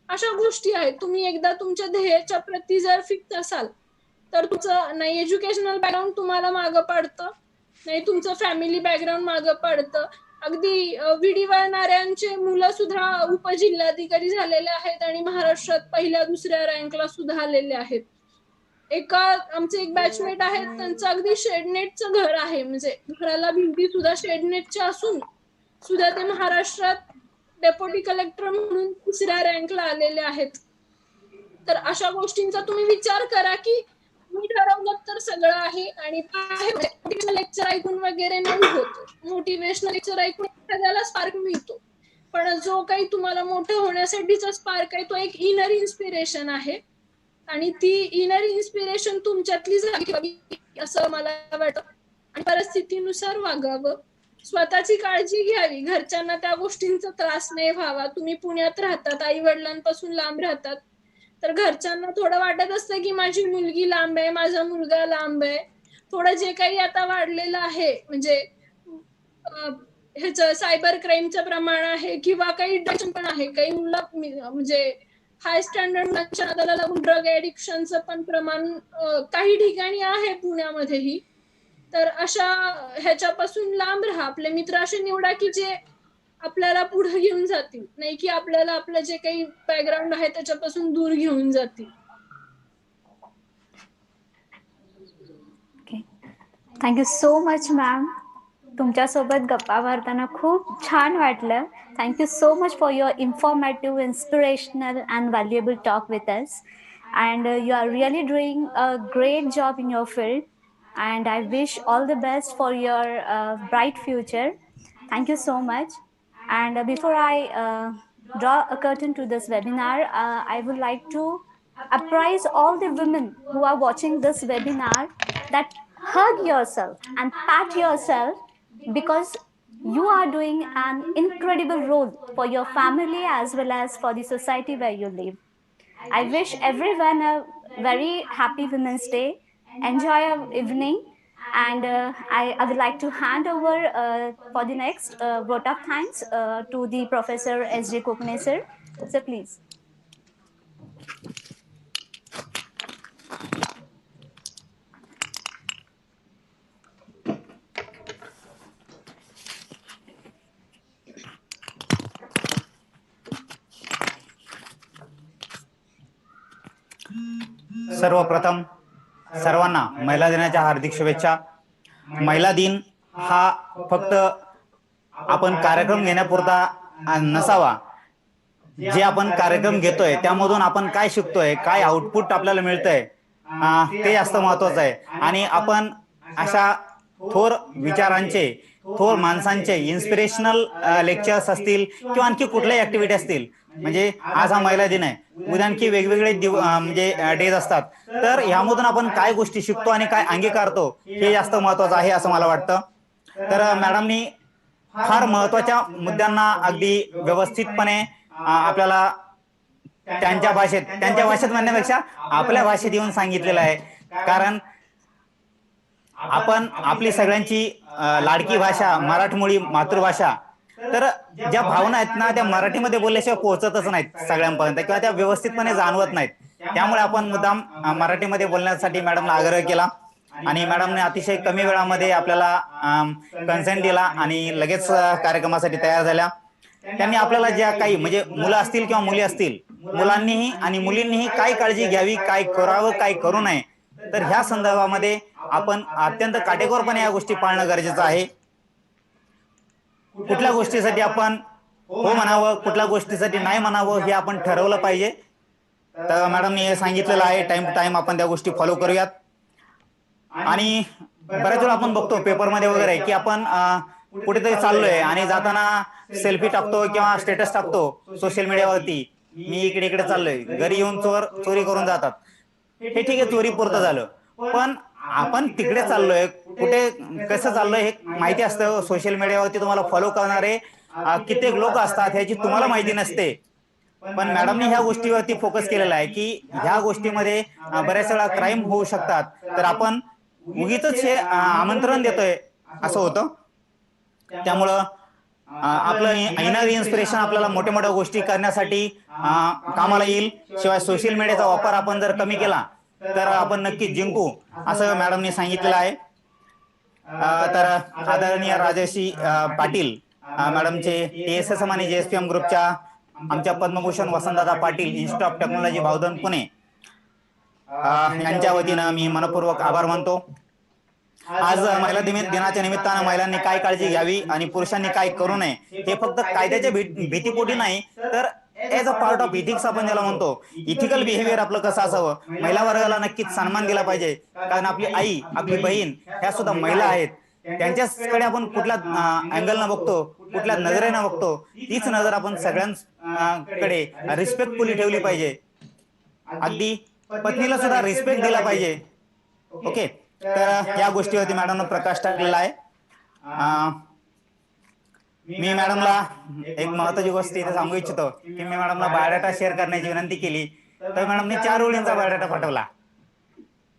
[SPEAKER 4] अशा गोष्टी आहेत. तुम्ही एकदा तुमच्या ध्येयाच्या प्रती जर फिक्स असाल तर तुमचं नाही एज्युकेशनल बॅकग्राऊंड तुम्हाला मागं पडतं, नाही तुमचं फॅमिली बॅकग्राऊंड मागं पडतं. अगदी विडी वळणाऱ्यांचे मुलं सुद्धा उपजिल्हाधिकारी झालेले आहेत आणि महाराष्ट्रात पहिल्या दुसऱ्या रँकला सुद्धा आलेले आहेत. आमचे एक बॅचमेट आहेत, त्यांचं अगदी शेडनेटचं घर आहे, म्हणजे घराला भिंती सुद्धा शेडनेटच्या असून सुद्धा ते महाराष्ट्रात डेप्युटी कलेक्टर म्हणून तिसऱ्या रँकला आलेले आहेत. तर अशा गोष्टींचा तुम्ही विचार करा की मी ठरवलं तर सगळं आहे. आणि लेक्चर ऐकून वगैरे नाही होत, मोटिवेशनल लेक्चर ऐकून एखाद्याला स्पार्क मिळतो, पण जो काही तुम्हाला मोठं होण्यासाठीचा स्पार्क आहे तो एक इनर इन्स्पिरेशन आहे, आणि ती इनर इन्स्पिरेशन तुमच्यातली झाली असं मला वाटतं. आणि परिस्थितीनुसार वागावं, स्वतःची काळजी घ्यावी, घरच्यांना त्या गोष्टींचा त्रास नाही व्हावा. तुम्ही पुण्यात राहतात, आई वडिलांपासून लांब राहतात, तर घरच्यांना थोडं वाटत असतं की माझी मुलगी लांब आहे, माझा मुलगा लांब आहे. थोडं जे काही आता वाढलेलं आहे, म्हणजे ह्याचं सायबर क्राईमचं प्रमाण आहे किंवा काही डिस्ट्रॅक्शन पण आहे, काही मुलं म्हणजे हाय स्टँडर्ड मुलांच्या नादाला लागून ड्रग ऍडिक्शनचं पण प्रमाण काही ठिकाणी आहे पुण्यामध्येही. तर अशा ह्याच्यापासून लांब राहा. आपले मित्र असे निवडा की जे आपल्याला पुढे घेऊन जातील, नाही की आपल्याला आपलं जे काही बॅकग्राऊंड आहे त्याच्यापासून दूर घेऊन जातील.
[SPEAKER 1] Thank you so much ma'am. तुमच्यासोबत गप्पा मारताना खूप छान वाटलं. Thank you so much for your informative, inspirational and valuable talk with us. And you are really doing a great job in your field, and I wish all the best for your bright future. Thank you so much. And before I draw a curtain to this webinar, I would like to apprise all the women who are watching this webinar that hug yourself and pat yourself, because you are doing an incredible role for your family as well as for the society where you live. I wish everyone a very happy Women's Day. Enjoy your evening. And I would like to hand over for the next vote of thanks to the Professor S.J. Kokane sir. So please.
[SPEAKER 3] सर्वप्रथम सर्वांना महिला दिनाच्या हार्दिक शुभेच्छा. महिला दिन हा फक्त आपण कार्यक्रम घेण्यापुरता नसावा, जे आपण कार्यक्रम घेतोय त्यामधून आपण काय शिकतोय, काय आउटपुट आपल्याला मिळतंय, ते जास्त महत्वाचं आहे. आणि आपण अशा थोर विचारांचे, थोर माणसांचे इन्स्पिरेशनल लेक्चर्स असतील किंवा आणखी कुठल्याही ऍक्टिव्हिटी असतील, म्हणजे आज हा महिला दिन आहे, उद्या आणखी वेगवेगळे म्हणजे डेज असतात, तर ह्यामधून आपण काय गोष्टी शिकतो आणि काय अंगीकारतो हे जास्त महत्वाचं आहे असं मला वाटतं. तर मॅडमनी फार महत्वाच्या मुद्द्यांना अगदी व्यवस्थितपणे आपल्याला त्यांच्या भाषेत म्हणण्यापेक्षा आपल्या भाषेत येऊन सांगितलेलं आहे. कारण आपण आपली सगळ्यांची लाडकी भाषा मराठमोळी मातृभाषा, तर ज्या भावना आहेत ना त्या मराठीमध्ये बोलल्याशिवाय पोहोचतच नाहीत सगळ्यांपर्यंत किंवा त्या व्यवस्थितपणे जाणवत नाहीत. त्यामुळे आपण मुद्दाम मराठीमध्ये बोलण्यासाठी मॅडमला आग्रह केला आणि मॅडमने अतिशय कमी वेळामध्ये आपल्याला कन्सेंट दिला आणि लगेच कार्यक्रमासाठी तयार झाल्या. त्यांनी आपल्याला ज्या काही म्हणजे मुलं असतील किंवा मुली असतील, मुलांनीही आणि मुलींनीही काय काळजी घ्यावी, काय करावं, काय करू नये, तर ह्या संदर्भामध्ये आपण अत्यंत काटेकोरपणे या गोष्टी पाळणं गरजेचं आहे. कुठल्या गोष्टीसाठी आपण हो म्हणावं, कुठल्या गोष्टीसाठी नाही म्हणावं हे आपण ठरवलं पाहिजे. तर मॅडमने हे सांगितलेलं आहे, टाइम टू टाइम आपण त्या गोष्टी फॉलो करूयात. आणि बऱ्याच वेळा आपण बघतो पेपरमध्ये वगैरे की आपण कुठेतरी चाललोय आणि जाताना सेल्फी टाकतो किंवा स्टेटस टाकतो सोशल मीडियावरती, मी इकडे इकडे चाललोय, घरी येऊन चोरी करून जातात. हे ठीक आहे, चोरी पुरतं झालं, पण आपण तिकडे चाललोय, कुठे कसं चाललोय हे माहिती असतं. सोशल मीडियावरती तुम्हाला फॉलो करणारे कित्येक लोक असतात ह्याची तुम्हाला माहिती नसते. पण मॅडमने ह्या गोष्टीवरती फोकस केलेला आहे की ह्या गोष्टीमध्ये बऱ्याच वेळा क्राईम होऊ शकतात, तर आपण उगीच हे आमंत्रण देतोय असं होतं. त्यामुळं आपलं इनर इन्स्पिरेशन आपल्याला मोठ्या मोठ्या गोष्टी करण्यासाठी कामाला येईल. शिवाय सोशल मीडियाचा वापर आपण जर कमी केला तर आपण नक्कीच जिंकू असं मॅडमने सांगितलेलं आहे. तर आदरणीय राजश्री पाटील मॅडमचे TSSM आणि JSPM ग्रुपच्या आमच्या Padmabhushan Vasantdada Patil institute of technology Bhavdhan Pune यांच्या वतीनं मी मनपूर्वक आभार मानतो. आज महिला दिनाच्या निमित्तानं महिलांनी काय काळजी घ्यावी आणि पुरुषांनी काय करू नये हे फक्त कायद्याच्या भीतीपोटी नाही, तर as a part of ethics आपण ज्याला म्हणतो, इथिकल बिहेवियर आपलं कसं असावं. महिला वर्गाला नक्कीच सन्मान दिला पाहिजे, कारण आपली आई, आपली बहीण ह्या सुद्धा महिला आहेत. त्यांच्याकडे आपण कुठल्या अँगलनं बघतो, कुठल्या नजरेनं बघतो, तीच नजर आपण सगळ्यांकडे रिस्पेक्टफुली ठेवली पाहिजे. अगदी पत्नीला सुद्धा रिस्पेक्ट दिला पाहिजे. ओके, तर या गोष्टीवरती मॅडमनं प्रकाश टाकलेला आहे. मी मॅडमला एक महत्वाची गोष्ट इथे सांगू इच्छितो की मी मॅडमला बायोडाटा शेअर करण्याची विनंती केली, तर मॅडमने 4 ओळींचा बायोडाटा पाठवला.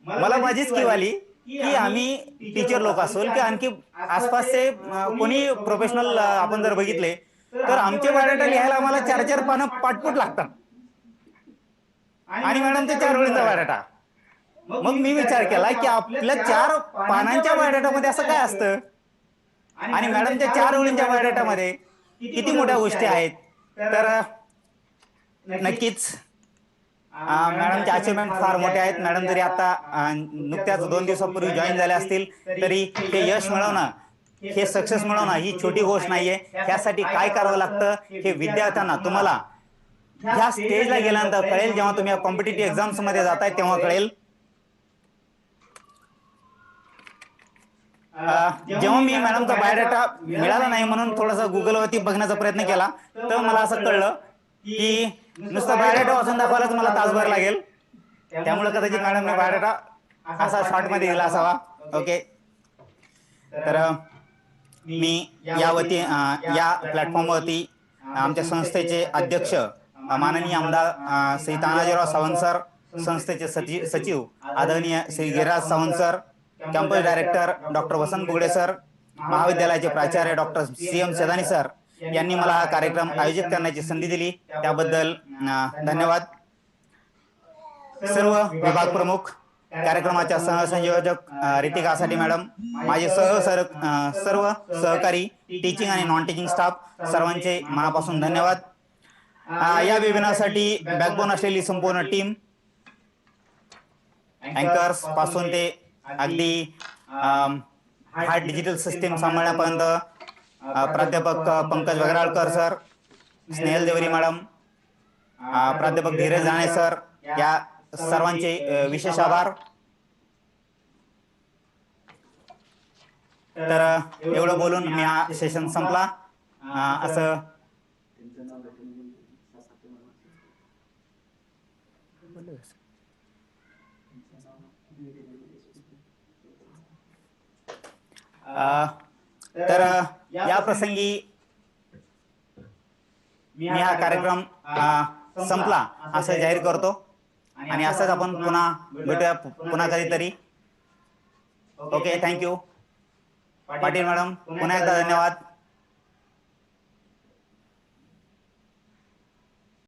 [SPEAKER 3] मला माझीच कीव आली की आम्ही टीचर लोक असोल की आणखी आसपासचे कोणी प्रोफेशनल आपण जर बघितले तर आमचे बायोडाटा लिहायला आम्हाला 4-4 पानं पाठपुट लागतात आणि मॅडमचे 4 ओळींचा बायोडाटा. मग मी विचार केला की आपल्या 4 पानांच्या बायोडाटामध्ये असं काय असतं आणि मॅडमच्या 4 ओळींच्या बायोडाटामध्ये किती मोठ्या गोष्टी आहेत. तर नक्कीच मॅडमचे अचिव्हमेंट फार मोठे आहेत. मॅडम जरी आता नुकत्याच 2 दिवसापूर्वी जॉईन झाल्या असतील तरी हे यश मिळवणं, हे सक्सेस मिळवणं ही छोटी गोष्ट नाहीये. त्यासाठी काय करावं लागतं हे विद्यार्थ्यांना तुम्हाला ह्या स्टेजला गेल्यानंतर कळेल. जेव्हा तुम्ही या कॉम्पिटिटिव्ह एक्झाम्स मध्ये जाताय तेव्हा कळेल. जेव्हा मी मॅडमचा बायोडाटा मिळाला नाही म्हणून थोडासा गुगलवरती बघण्याचा प्रयत्न केला, तर मला असं कळलं की नुसता बायोडाटा वाचून दाखवायलाच मला तासभर लागेल. त्यामुळे कदाचित मॅडमने बायोडाटा असा शॉर्टमध्ये दिला असावा. ओके, तर मी या प्लॅटफॉर्मवरती आमच्या संस्थेचे अध्यक्ष माननीय आमदार श्री तानाजीराव सावंत सर, संस्थेचे सचिव आदरणीय Shri Giriraj Sawant sir, campus director doctor Vasant Bugade sir, महाविद्यालयाचे प्राचार्य डॉक्टर CM सेदानी सर यांनी मला हा कार्यक्रम आयोजित करण्याची संधी दिली, त्याबद्दल धन्यवाद. सर्व विभाग प्रमुख, कार्यक्रमाच्या सहसंयोजक रितिका आसाटे मॅडम, माझे सर्व सहकारी, टीचिंग आणि नॉन टीचिंग स्टाफ सर्वांचे मनापासून धन्यवाद. या वेबिनारसाठी बॅकबोन असलेली संपूर्ण टीम, अँकर्स पासून ते अगदी हार्ट डिजिटल सिस्टीम सांभाळण्यापर्यंत प्राध्यापक पंकज वगराळकर सर, स्नेहल देवरी मॅडम, प्राध्यापक धीरज राणे सर या सर्वांचे विशेष आभार. तर एवढं बोलून मी हा सेशन संपला. असं तर या प्रसंगी मी हा कार्यक्रम संपला असं जाहीर करतो आणि असंच आपण पुन्हा भेटूया पुन्हा कधीतरी. Okay, thank you. पाटील मॅडम पुन्हा एकदा धन्यवाद.